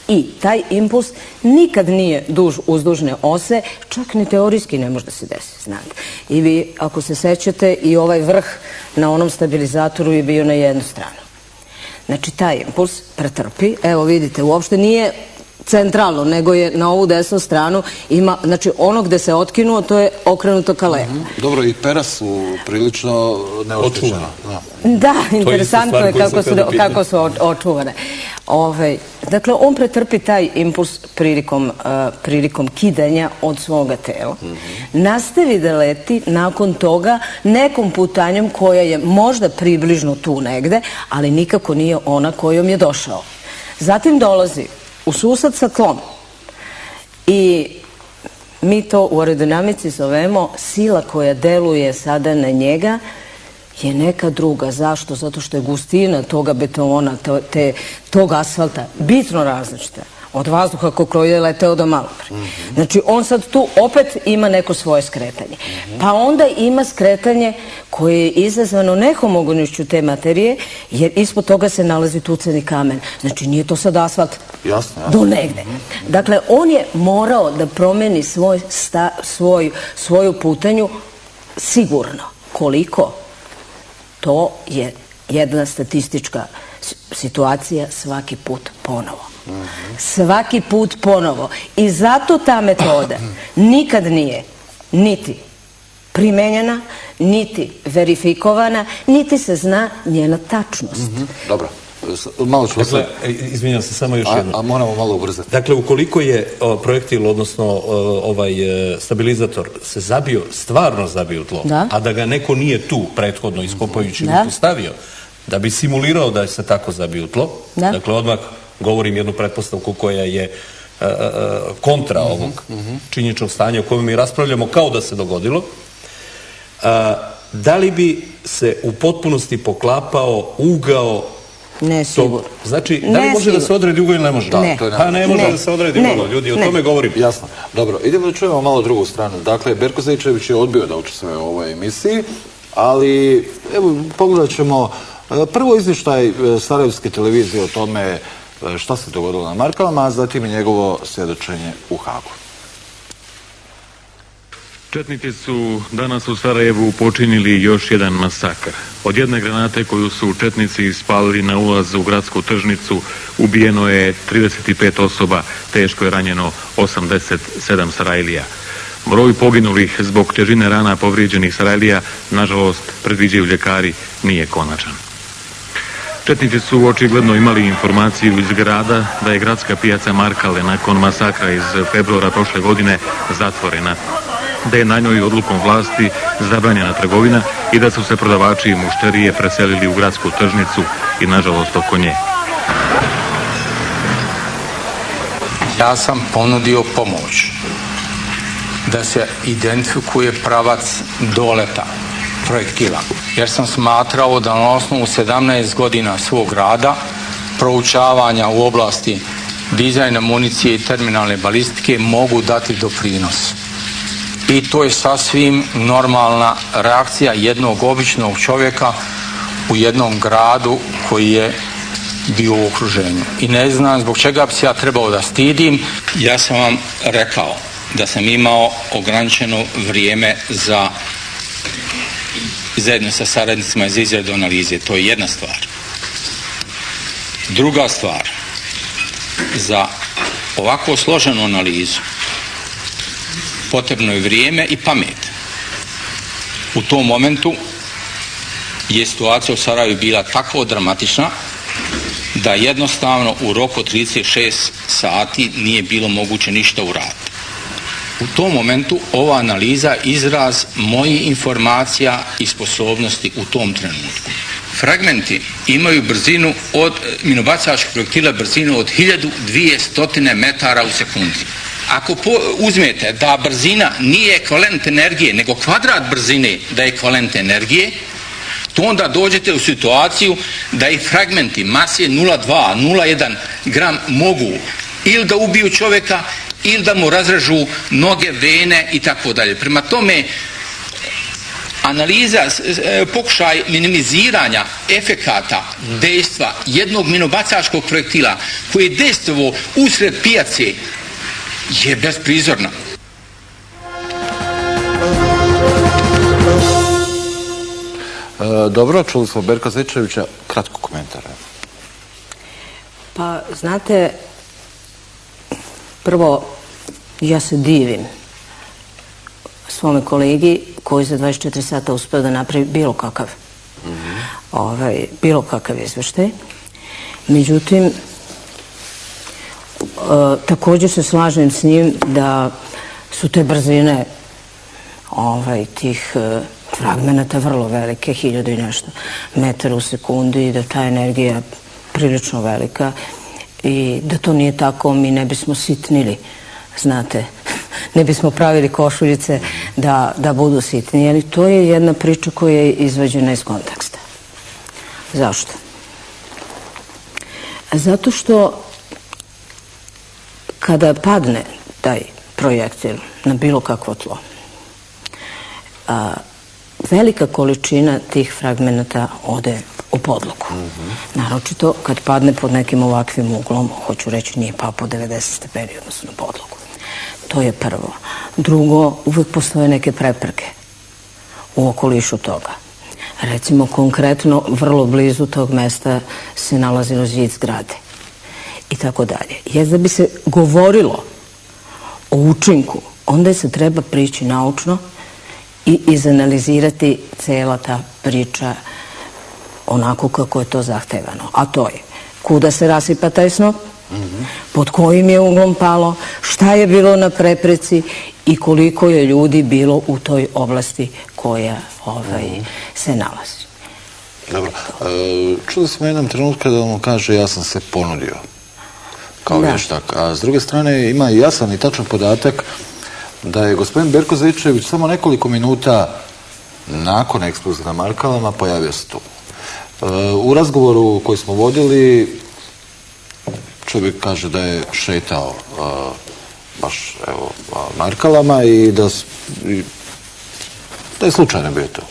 i taj impuls nikad nije duž uzdužne ose, čak ni teorijski ne može da se desi, znate. I vi, ako se sećate, i ovaj vrh na onom stabilizatoru je bio na jednu stranu. Znači, taj impuls pretrpi, evo vidite, uopšte nije centralno, nego je na ovu desnu stranu, ima, znači ono gde se otkinuo, to je okrenuto ka levo. Dobro, i pera su prilično neoštećena. Da, interesantno je kako su očuvane. Dakle, on pretrpi taj impuls prilikom kidanja od svoga tela. Nastavi da leti nakon toga nekom putanjom koja je možda približno tu negde, ali nikako nije ona kojom je došao. Zatim dolazi u susret sa tlom i mi to u aerodinamici zovemo sila koja deluje sada na njega je neka druga. Zašto? Zato što je gustina toga betona, tog asfalta bitno različita od vazduha koji je leteo do malo pre. Znači, on sad tu opet ima neko svoje skretanje. Pa onda ima skretanje koje je izazvano nehomogenišću te materije, jer ispod toga se nalazi tucani kamen. Znači, nije to sad asfalt do negde. Dakle, on je morao da promeni svoju putanju sigurno. Koliko? To je jedna statistička situacija svaki put ponovo. Svaki put ponovo. I zato ta metoda nikad nije niti primenjena, niti verifikovana, niti se zna njena tačnost. Dobro. Malo ću dakle, izvinjam se, samo još jedno. A moramo malo ubrzati. Dakle, ukoliko je projektil, odnosno ovaj stabilizator se zabio, stvarno zabio u tlo, a da ga neko nije tu prethodno iskopajući rupu stavio, da bi simulirao da se tako zabio u tlo, dakle, odmah govorim jednu pretpostavku koja je kontra ovog činjeničnog stanja o kojem mi raspravljamo kao da se dogodilo, da li bi se u potpunosti poklapao ugao? Ne, sigurno. Znači, da li može da se odredi ugao ili ne može? Pa ne može da se odredi ugao, ljudi, o tome govorim. Jasno. Dobro, idemo da čujemo malo drugu stranu. Dakle, Berko Zečević je odbio da učestvuje u ovoj emisiji, ali evo, pogledat ćemo prvo izvještaj Sarajevske televizije o tome šta se dogodilo na Markalama, a zatim i njegovo svjedočenje u Hagu. Četnici su danas u Sarajevu počinili još jedan masakr. Od jedne granate koju su četnici ispalili na ulaz u gradsku tržnicu ubijeno je 35 osoba, teško je ranjeno 87 Sarajlija. Broj poginulih zbog težine rana povrijeđenih Sarajlija, nažalost, predviđaju ljekari, nije konačan. Četnici su očigledno imali informaciju iz grada da je gradska pijaca Markale nakon masakra iz februara prošle godine zatvorena, da je na njoj odlukom vlasti zabranjena trgovina i da su se prodavači i mušterije preselili u gradsku tržnicu i nažalost oko nje. Ja sam ponudio pomoć da se identifikuje pravac doleta projektila, jer sam smatrao da na osnovu 17 godina svog rada, proučavanja u oblasti dizajna municije i terminalne balistike mogu dati doprinos. I to je sasvim normalna reakcija jednog običnog čovjeka u jednom gradu koji je bio u okruženju. I ne znam zbog čega bi se ja trebao da stidim. Ja sam vam rekao da sam imao ograničeno vrijeme za zajedno sa saradnicima za izradu analize. To je jedna stvar. Druga stvar, za ovako složenu analizu potrebno je vrijeme i pamet. U tom momentu je situacija u Sarajevu bila tako dramatična da jednostavno u roku 36 sati nije bilo moguće ništa uraditi. U tom momentu ova analiza izraz mojih informacija i sposobnosti u tom trenutku. Fragmenti imaju brzinu od minobacačkog projektila brzinu od 1200 metara u sekundi. Ako uzmete da brzina nije ekvivalent energije, nego kvadrat brzine da je ekvivalent energije, to onda dođete u situaciju da i fragmenti mase 0,2, 0,1 gram mogu ili da ubiju čovjeka ili da mu razrežu noge, vene i tako dalje. Prema tome, analiza, pokušaj minimiziranja efekata dejstva jednog minobacačkog projektila koji je dejstvovao usred pijace je besprizorna. Dobro, čuli smo Berka Zečevića, kratko komentar. Pa, znate, prvo, ja se divim svome kolegi koji za 24 sata uspeo da napravi bilo kakav izveštaj. Međutim, također se slažem s njim da su te brzine tih fragmenata vrlo velike, 1000 i nešto metara u sekundi, i da ta energija je prilično velika i da to nije tako mi ne bismo sitnili, znate, ne bismo pravili košuljice da budu sitni, ali to je jedna priča koja je izvađena iz konteksta. Zašto? Zato što kada padne taj projektil na bilo kakvo tlo, velika količina tih fragmenata ode u podlogu. Naročito kad padne pod nekim ovakvim uglom, hoću reći nije pao po 90 stepeni odnosno na podlogu. To je prvo. Drugo, uvek postoje neke prepreke u okolišu toga. Recimo, konkretno, vrlo blizu tog mesta se nalazilo zid zgrade i tako dalje. Jer da bi se govorilo o učinku, onda se treba prići naučno i izanalizirati cela ta priča onako kako je to zahtevano. A to je kuda se rasipa taj snop, pod kojim je uglom palo, šta je bilo na prepreci i koliko je ljudi bilo u toj oblasti koja se nalazi. Dobro. Čuli smo jednom trenutku da on kaže ja sam se ponudio kao vještak. A s druge strane ima jasan i tačan podatak da je gospodin Berko Zečević samo nekoliko minuta nakon eksplozije na Markalama pojavio se tu. U razgovoru koji smo vodili čovjek kaže da je šetao baš Markalama i da je slučajno bio to.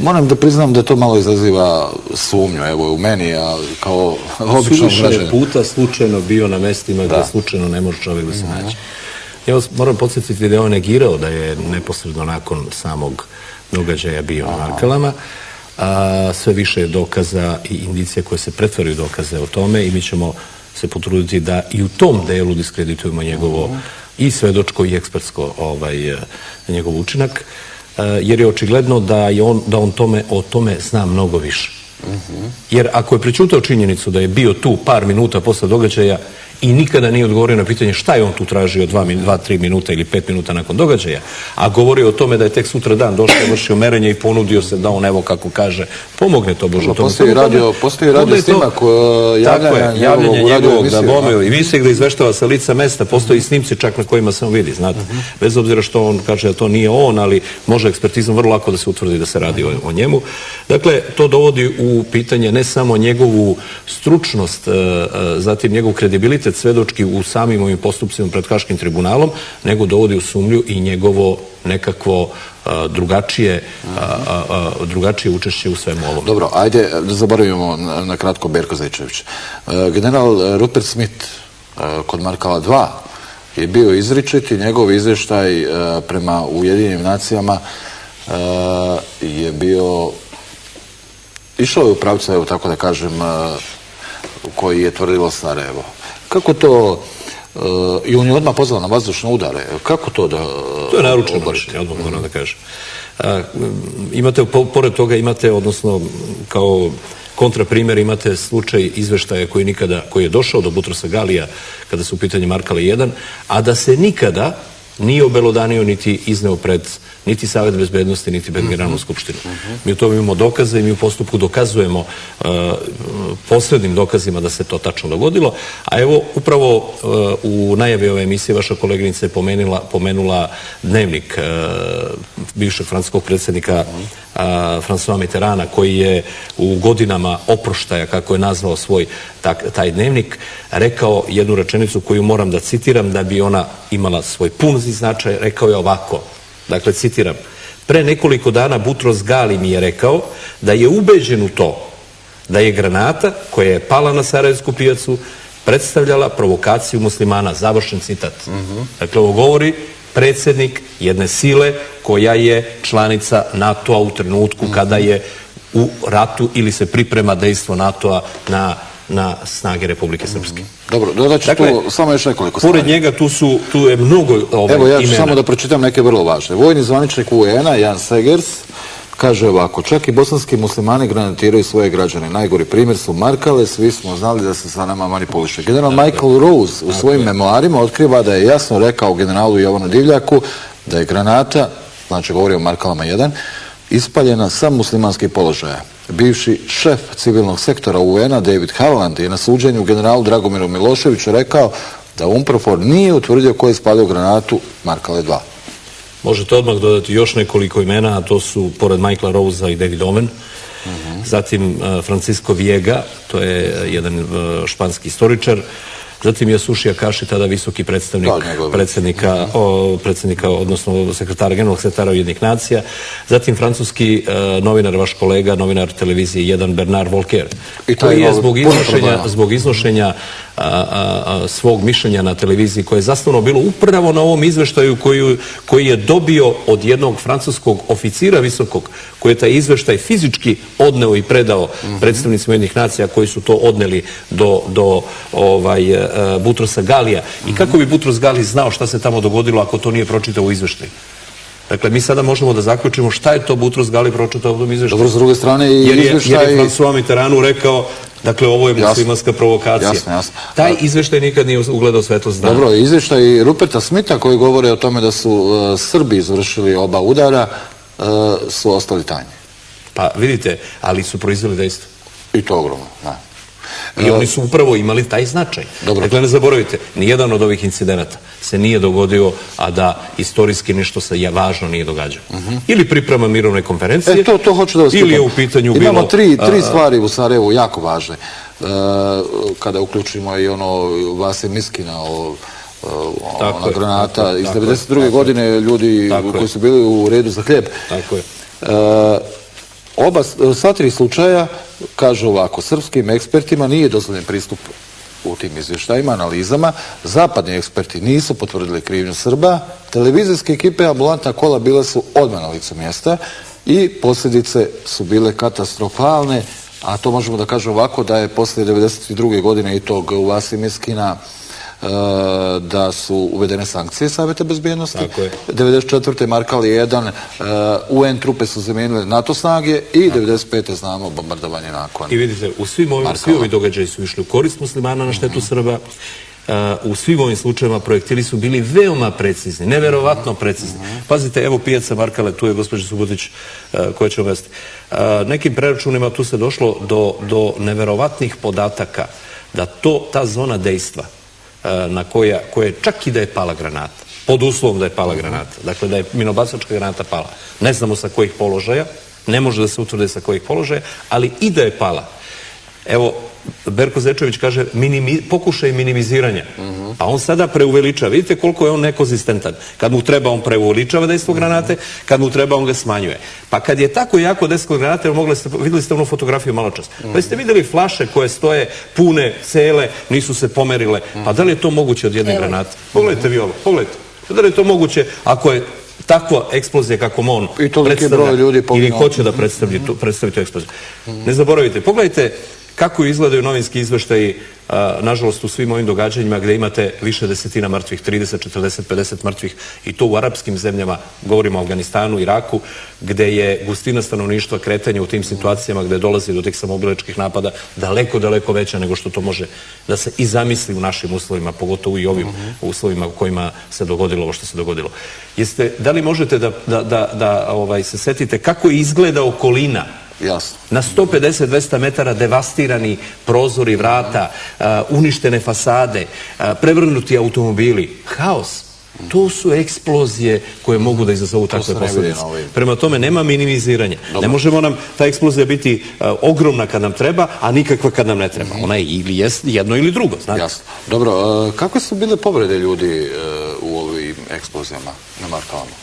Moram da priznam da to malo izaziva sumnju, evo u meni, a kao običnom građaninu. Suviše puta slučajno bio na mestima gdje slučajno ne može čovjek da se nađe. Ja vas moram podsjetiti da je on negirao da je neposredno nakon samog događaja bio na Markalama. Sve više dokaza i indicija koje se pretvaraju dokaze o tome i mi ćemo se potruditi da i u tom delu diskreditujemo njegovo i svedočko i ekspertsko njegov učinak, jer je očigledno da on o tome zna mnogo više. Jer ako je prećutao činjenicu da je bio tu par minuta posle događaja i nikada nije odgovorio na pitanje šta je on tu tražio 2-3 minuta ili 5 minuta nakon događaja, a govorio o tome da je tek sutra dan došao, vršio merenje i ponudio se da on, evo kako kaže, pomogne to Bože. Postoji radio snimak javljanja njegovog da bomeo i visek da izveštava sa lica mesta, postoji snimci čak na kojima se on vidi, znate. Bez obzira što on kaže da to nije on, ali može ekspertizom vrlo lako da se utvrdi da se radi o njemu. Dakle, to dovodi u pitanje ne samo njegovu stručnost, zatim njegov kredibilitet svedočki u samim ovim postupcima pred Haškim tribunalom, nego dovodi u sumnju i njegovo nekakvo drugačije učešće u svemu ovom. Dobro, ajde da zaboravimo na kratko Berko Zajčević. General Rupert Smith kod Markala 2 je bio izričit i njegov izvještaj prema Ujedinjenim nacijama je bio, išao je u pravcu, evo tako da kažem, koji je tvrdilo Sarajevo. Kako to, i on je odmah pozvao na vazdušne udare, kako to da... To je naručeno mišljenje, odmah moram da kažem. Imate, pored toga imate, odnosno kao kontraprimer imate slučaj izveštaja koji je došao do Butrosa Galija kada su u pitanju Markale 1, a da se nikada nije obelodanio niti izneo pred niti Savet bezbednosti, niti pred Generalnu skupštinu. Mi u tome imamo dokaze i mi u postupku dokazujemo posrednim dokazima da se to tačno dogodilo. A evo, upravo u najavi ove emisije vaša koleginica je pomenula dnevnik bivšeg francuskog predsjednika François Mitterranda, koji je u godinama oproštaja, kako je nazvao svoj taj dnevnik, rekao jednu rečenicu koju moram da citiram da bi ona imala svoj pun značaj. Rekao je ovako, dakle citiram: pre nekoliko dana Butros Gali mi je rekao da je ubeđen u to da je granata koja je pala na Sarajevsku pijacu predstavljala provokaciju muslimana, završen citat. Dakle, ovo govori predsjednik jedne sile koja je članica NATO-a u trenutku kada je u ratu ili se priprema dejstvo NATO-a na snage Republike Srpske. Dobro, dodat ću tu samo još nekoliko stvari. Pored njega tu je mnogo imena. Evo, ja ću samo da pročitam neke vrlo važne. Vojni zvaničnik UN-a, Jan Segers, kaže ovako: čak i bosanski muslimani granatiraju svoje građane. Najgori primjer su Markale, svi smo znali da se sa nama manipuliše. General Michael Rose u svojim memoarima otkriva da je jasno rekao generalu Jovanu Divljaku da je granata, znači govori o Markalama 1, ispaljena sa muslimanskih položaja. Bivši šef civilnog sektora UN-a David Haaland je na suđenju generalu Dragomiru Miloševiću rekao da UNPROFOR nije utvrdio ko je ispalio granatu Markale 2. Možete odmah dodati još nekoliko imena, a to su pored Michaela Rosea i David Owen, zatim Francisco Viega, to je jedan španski istoričar, zatim Yasushi Akashi, tada visoki predstavnik predsjednika, odnosno sekretara, generalnog sekretara Ujedinjenih nacija, zatim francuski novinar, vaš kolega, novinar televizije 1 Bernard Volker, koji je zbog iznošenja svog mišljenja na televiziji, koje je zasnovano bilo upravo na ovom izveštaju koji je dobio od jednog francuskog oficira visokog, koji je taj izveštaj fizički odneo i predao predstavnicima Ujedinjenih nacija, koji su to odneli do Butrosa Galija. I kako bi Butros Gali znao šta se tamo dogodilo ako to nije pročitao u izveštaju? Dakle, mi sada možemo da zaključimo šta je to Butros Gali pročitao u tom izveštaju. Dobro, s druge strane i izveštaj... Jer je François Mitterrandu rekao, dakle, ovo je muslimanska provokacija. Jasno. Taj izveštaj nikad nije ugledao svetlost dana. Dobro, izveštaj Ruperta Smitha koji govore o tome da su Srbi izvršili oba udara su ostali tajni. Pa vidite, ali su proizveli dejstvo. I to ogromno, da. I oni su upravo imali taj značaj. Dakle, ne zaboravite, nijedan od ovih incidenata se nije dogodio, a da istorijski nešto se važno nije događalo. Ili priprema mirovne konferencije, to hoću da vas ili je u pitanju bilo... Imamo tri stvari u Sarajevu jako važne. Kada uključimo i ono Vase Miskina, ona granata iz 1992. godine, ljudi koji su bili u redu za hljeb. Tako je. Sva tri slučaja kažu ovako: srpskim ekspertima nije dozvoljen pristup u tim izvještajima, analizama. Zapadni eksperti nisu potvrdili krivnju Srba. Televizijske ekipe ambulantna kola bile su odmah na licu mjesta i posljedice su bile katastrofalne, a to možemo da kažemo ovako da je poslije 1992. godine i tog u vlasti Miskina da su uvedene sankcije Savjeta bezbjednosti. 1994. Markali 1, UN trupe su zamijenile NATO snage i 1995. znamo bombardovanje nakon. I vidite, svi ovi događaji su išli u korist muslimana na štetu Srba. U svim ovim slučajevima projektili su bili veoma precizni, neverovatno precizni. Pazite, evo pijaca Markale, tu je gospođa Subotić koja će obvesti. Nekim preračunima tu se došlo do neverovatnih podataka da ta zona dejstva na koje čak i da je pala granata, pod uslovom da je pala granata, dakle da je minobacačka granata pala, ne znamo sa kojih položaja, ne može da se utvrde sa kojih položaja, ali i da je pala. Evo, Berko Zečević kaže pokušaj minimiziranja, a on sada preuveličava. Vidite koliko je on nekonzistentan. Kad mu treba, on preuveličava dejstvo granate, kad mu treba, on ga smanjuje. Pa kad je tako jako dejstvo granate, vidjeli ste onu fotografiju malo čas, pa ste vidjeli flaše koje stoje pune, cele, nisu se pomerile. Pa da li je to moguće od jedne granate? Pogledajte vi ovo, pogledajte. Da li je to moguće ako je takva eksplozija kako on predstavlja ili hoće da predstavi tu eksploziju? Ne zaboravite, pogledajte kako izgledaju novinski izveštaji, nažalost, u svim ovim događanjima gdje imate više desetina mrtvih, 30, 40, 50 mrtvih, i to u arapskim zemljama, govorimo o Afganistanu, Iraku, gdje je gustina stanovništva, kretanje u tim situacijama gdje dolazi do tih samoubilačkih napada daleko, daleko veća nego što to može da se i zamisli u našim uslovima, pogotovo i ovim uslovima u kojima se dogodilo ovo što se dogodilo. Da li možete da se setite kako izgleda okolina? Na 150-200 metara devastirani prozori, vrata, uništene fasade, prevrnuti automobili, haos. To su eksplozije koje mogu da izazovu takve posljedice. Prema tome nema minimiziranja. Ne možemo nam ta eksplozija biti ogromna kad nam treba, a nikakva kad nam ne treba. Ona je ili jedno ili drugo. Jasno. Dobro, kakve su bile povrede ljudi u ovim eksplozijama na Markalama?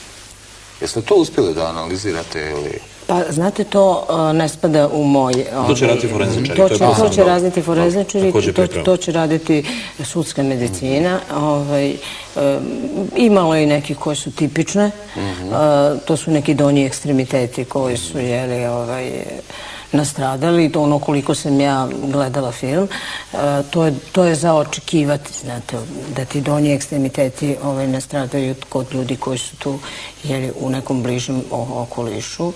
Jeste to uspjeli da analizirate ili... Pa, znate, to ne spada u moj... To će raditi forenzičari. To će raditi forenzičari, to će raditi sudska medicina. Imalo je i neki koji su tipične. To su neki donji ekstremiteti koji su nastradali. Ono koliko sam ja gledala film, to je za očekivati, znate, da ti donji ekstremiteti nastradaju kod ljudi koji su tu u nekom bližem okolišu.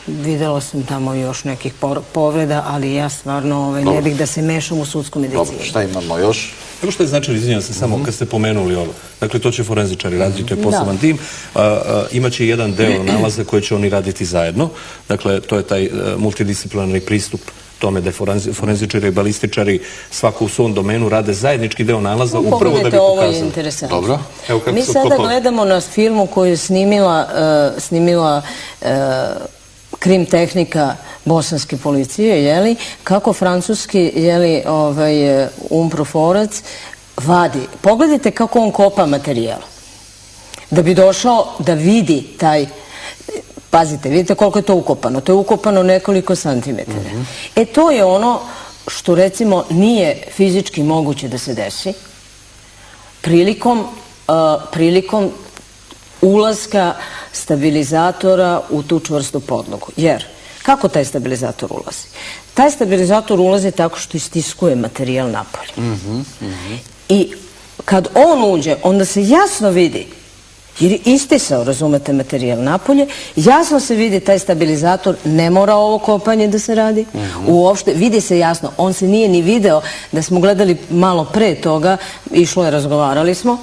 Videla sam tamo još nekih povreda, ali ja stvarno ne bih da se mešam u sudsku medicinu. Dobro, šta imamo još? Evo što je značilo, izvinjam se, samo kad ste pomenuli ovo. Dakle, to će forenzičari raditi, to je poseban tim. Imaće jedan deo nalaza koje će oni raditi zajedno. Dakle, to je taj multidisciplinarni pristup tome da forenzičari i balističari svako u svom domenu rade zajednički deo nalaza upravo da bi pokazali. Ovo je interesantno. Dobro. Mi sada gledamo na filmu koju je snimila krim tehnika bosanske policije, kako francuski umproforac vadi. Pogledajte kako on kopa materijal. Da bi došao da vidi taj... Pazite, vidite koliko je to ukopano. To je ukopano nekoliko santimetara. To je ono što, recimo, nije fizički moguće da se desi prilikom ulaska stabilizatora u tu čvrstu podlogu. Jer, kako taj stabilizator ulazi? Taj stabilizator ulazi tako što istiskuje materijal napolje. I kad on uđe, onda se jasno vidi, jer je istisao, razumete, materijal napolje, jasno se vidi taj stabilizator, ne mora ovo kopanje da se radi, uopšte, vidi se jasno, on se nije ni video, da smo gledali malo pre toga, išlo je, razgovarali smo,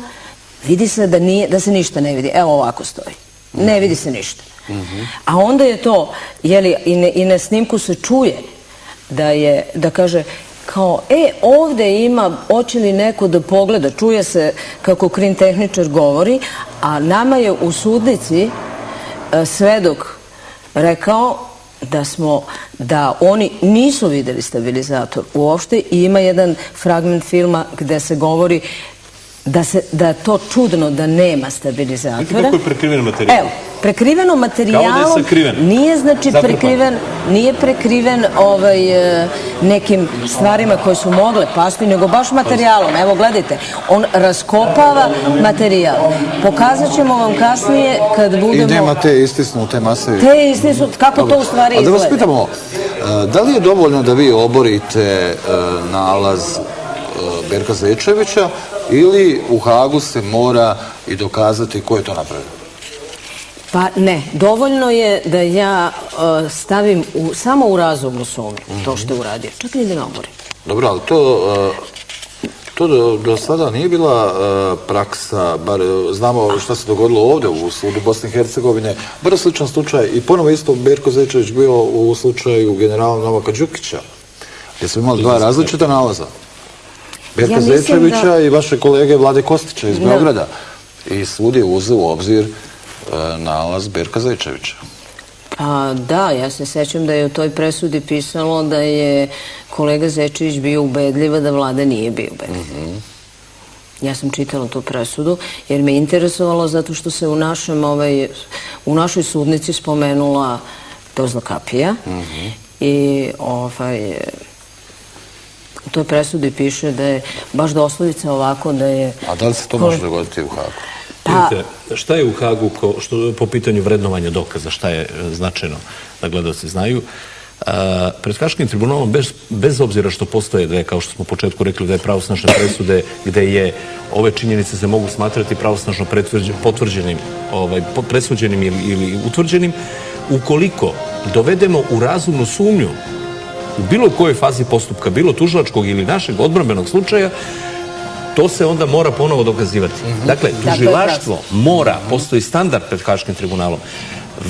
vidi se da se ništa ne vidi, evo ovako stoji, ne vidi se ništa. A onda je to, i na snimku se čuje da kaže, kao, ovde ima, hoće li neko da pogleda, čuje se kako krim tehničar govori, a nama je u sudnici svedok rekao da oni nisu videli stabilizator uopšte i ima jedan fragment filma gde se govori da je to čudno da nema stabilizatora. Vidite kako je prekriven materijal. Evo, prekriveno materijalom nije znači nije prekriven nekim stvarima koje su mogle pasti, nego baš materijalom. Evo gledajte, on raskopava materijal. Pokazat ćemo vam kasnije kad budemo... I nema te istisnute mase. Te istisnute, kako to u stvari izgleda. A da vas pitamo, da li je dovoljno da vi oborite nalaz Berka Zečevića ili u Hagu se mora i dokazati ko je to napravio? Pa ne, dovoljno je da ja stavim samo u razumnu sumnju to što je uradio. Čak i da ne oborim. Dobro, ali to do sada nije bila praksa, bar znamo šta se dogodilo ovdje u sudu Bosne i Hercegovine, bar sličan slučaj i ponovo isto Berko Zečević bio u slučaju generala Novaka Đukića, gdje smo imali dva različita nalaza. Berka Zečevića i vaše kolege Vlade Kostića iz Beograda. I sud je uzeo u obzir nalaz Berka Zečevića. Pa da, ja se sećam da je u toj presudi pisalo da je kolega Zečević bio ubedljiv, a da Vlada nije bio ubedljiv. Ja sam čitala tu presudu jer me interesovalo zato što se u našoj sudnici spomenula Dozla Kapija i u toj presudi piše da je baš doslovica ovako da je... A da li se to može dogoditi u Hagu? Vidite, šta je u Hagu po pitanju vrednovanja dokaza, šta je značajno da gledaoci znaju? Pred Haškim tribunalom, bez obzira što postoje dve, kao što smo u početku rekli, dve pravosnažne presude gde je ove činjenice se mogu smatrati pravosnažno potvrđenim, presuđenim ili utvrđenim, ukoliko dovedemo u razumnu sumnju u bilo kojoj fazi postupka, bilo tužilačkog ili našeg odbrambenog slučaja, to se onda mora ponovo dokazivati. Dakle, tužilaštvo mora, postoji standard pred Haškim tribunalom,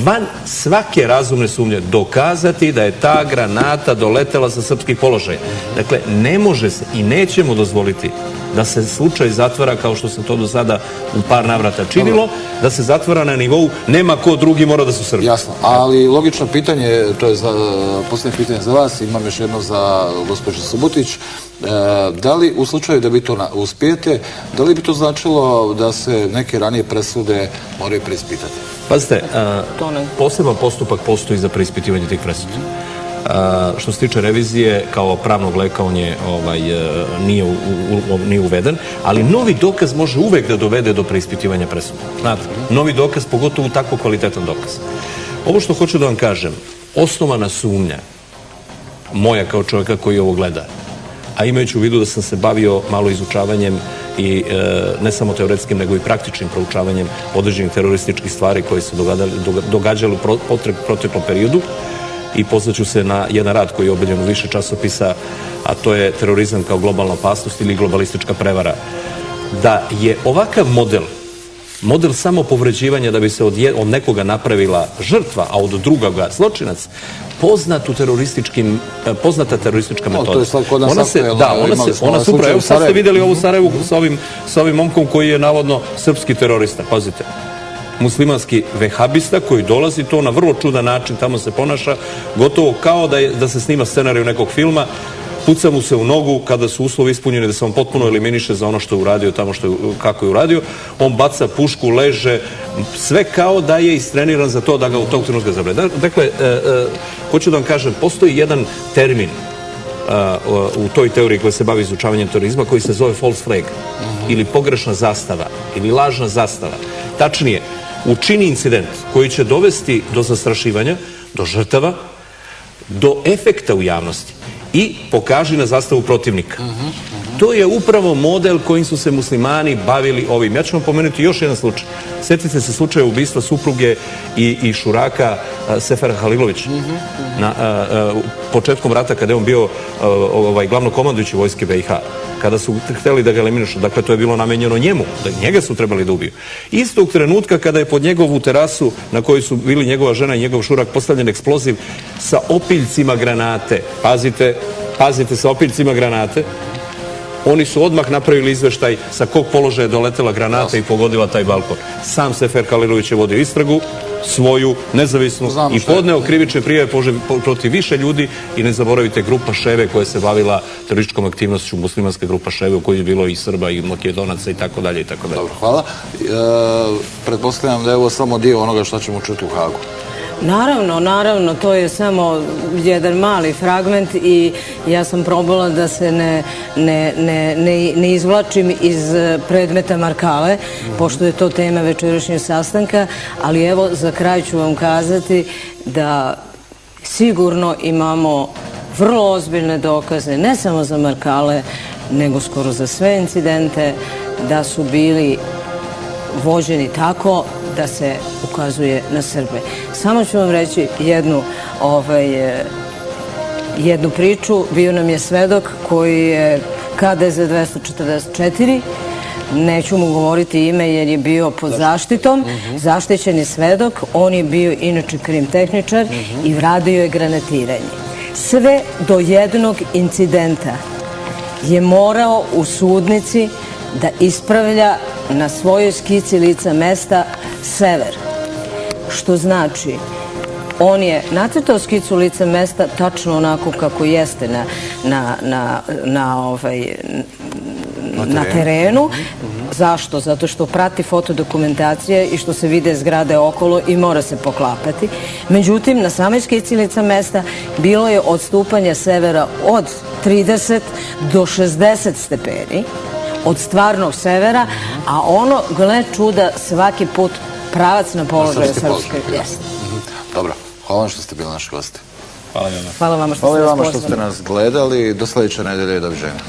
van svake razumne sumnje dokazati da je ta granata doletela sa srpskih položaja. Dakle, ne može se i nećemo dozvoliti da se slučaj zatvara kao što se to do sada u par navrata činilo, da se zatvara na nivou nema ko drugi, mora da su Srbi. Jasno, ali logično pitanje, to je posljednje pitanje za vas, imam još jedno za gospođu Subutić, da li u slučaju da vi to uspijete, da li bi to značilo da se neke ranije presude moraju preispitati? Pazite, poseban postupak postoji za preispitivanje tih presuda. Što se tiče revizije, kao pravnog leka on je nije uveden, ali novi dokaz može uvek da dovede do preispitivanja presuda. Znate, novi dokaz, pogotovo tako kvalitetan dokaz. Ovo što hoću da vam kažem, osnovana sumnja moja kao čovjeka koji ovo gleda, a imajući u vidu da sam se bavio malo izučavanjem i ne samo teoretskim, nego i praktičnim proučavanjem određenih terorističkih stvari koje se događale u proteklom periodu, i pozvaću se na jedan rad koji je objavljen u više časopisa, a to je terorizam kao globalna opasnost ili globalistička prevara. Da je ovakav model samo povređivanja da bi se od nekoga napravila žrtva, a od drugoga zločinac, poznata teroristička metoda. To je sad kod nas ona se upravo, evo sad ste vidjeli ovu Sarajevu sa ovim momkom koji je navodno srpski terorista, pazite. Muslimanski vehabista koji dolazi to na vrlo čudan način, tamo se ponaša gotovo kao da se snima scenariju nekog filma, puca mu se u nogu kada su uslovi ispunjeni da se on potpuno eliminiše za ono što je uradio tamo kako je uradio, on baca pušku, leže, sve kao da je istreniran za to da ga u tog trenutka zabrane. Dakle, hoću da vam kažem, postoji jedan termin u toj teoriji koja se bavi izučavanjem terorizma koji se zove false flag ili pogrešna zastava ili lažna zastava. Tačnije, učini incident koji će dovesti do zastrašivanja, do žrtava, do efekta u javnosti i pokaži na zastavu protivnika. To je upravo model kojim su se muslimani bavili ovim. Ja ću vam pomenuti još jedan slučaj. Sjetite se slučaja ubistva supruge i šuraka Sefera Halilovića. Početkom rata kada je on bio glavnokomandujući vojske BiH, kada su hteli da ga eliminišu, dakle to je bilo namenjeno njemu, njega su trebali da ubiju. Istog trenutka kada je pod njegovu terasu na kojoj su bili njegova žena i njegov šurak postavljen eksploziv sa opiljcima granate, pazite sa opiljcima granate, Oni su odmah napravili izveštaj sa kog položaja je doletela granata i pogodila taj balkon. Sam Sefer Halilović je vodio istragu, svoju, nezavisnu, i podneo krivične prijave protiv više ljudi. I ne zaboravite, grupa Ševe koja se bavila terorističkom aktivnošću, muslimanska grupa Ševe u kojoj je bilo i Srba i Makedonaca i tako dalje i tako dalje. Dobro, hvala. Pretpostavljam da je ovo samo dio onoga što ćemo čuti u Hagu. Naravno, to je samo jedan mali fragment i ja sam probala da se ne izvlačim iz predmeta Markale, pošto je to tema večerašnjeg sastanka, ali evo za kraj ću vam kazati da sigurno imamo vrlo ozbiljne dokaze, ne samo za Markale, nego skoro za sve incidente, da su bili vođeni tako da se ukazuje na Srbe. Samo ću vam reći jednu priču. Bio nam je svedok koji je KDZ 244, neću mu govoriti ime jer je bio pod zaštitom, zaštićen je svedok, on je bio inače krim-tehničar i radio je granatiranje. Sve do jednog incidenta je morao u sudnici da ispravlja na svojoj skici lica mesta sever. Što znači, on je nacrtao skicu lica mesta tačno onako kako jeste na terenu. Zašto? Zato što prati fotodokumentacije i što se vide zgrade okolo i mora se poklapati. Međutim, na samoj skici lica mesta bilo je odstupanje severa od 30 do 60 stepeni od stvarnog severa, a ono, gle čuda, svaki put pravac na položaju srpske. Dobro, hvala vam što ste bili naši gosti. Hvala vama. Hvala vama što ste nas pozvali. Hvala vama što ste nas gledali. Do sljedeće nedelje, doviđenja.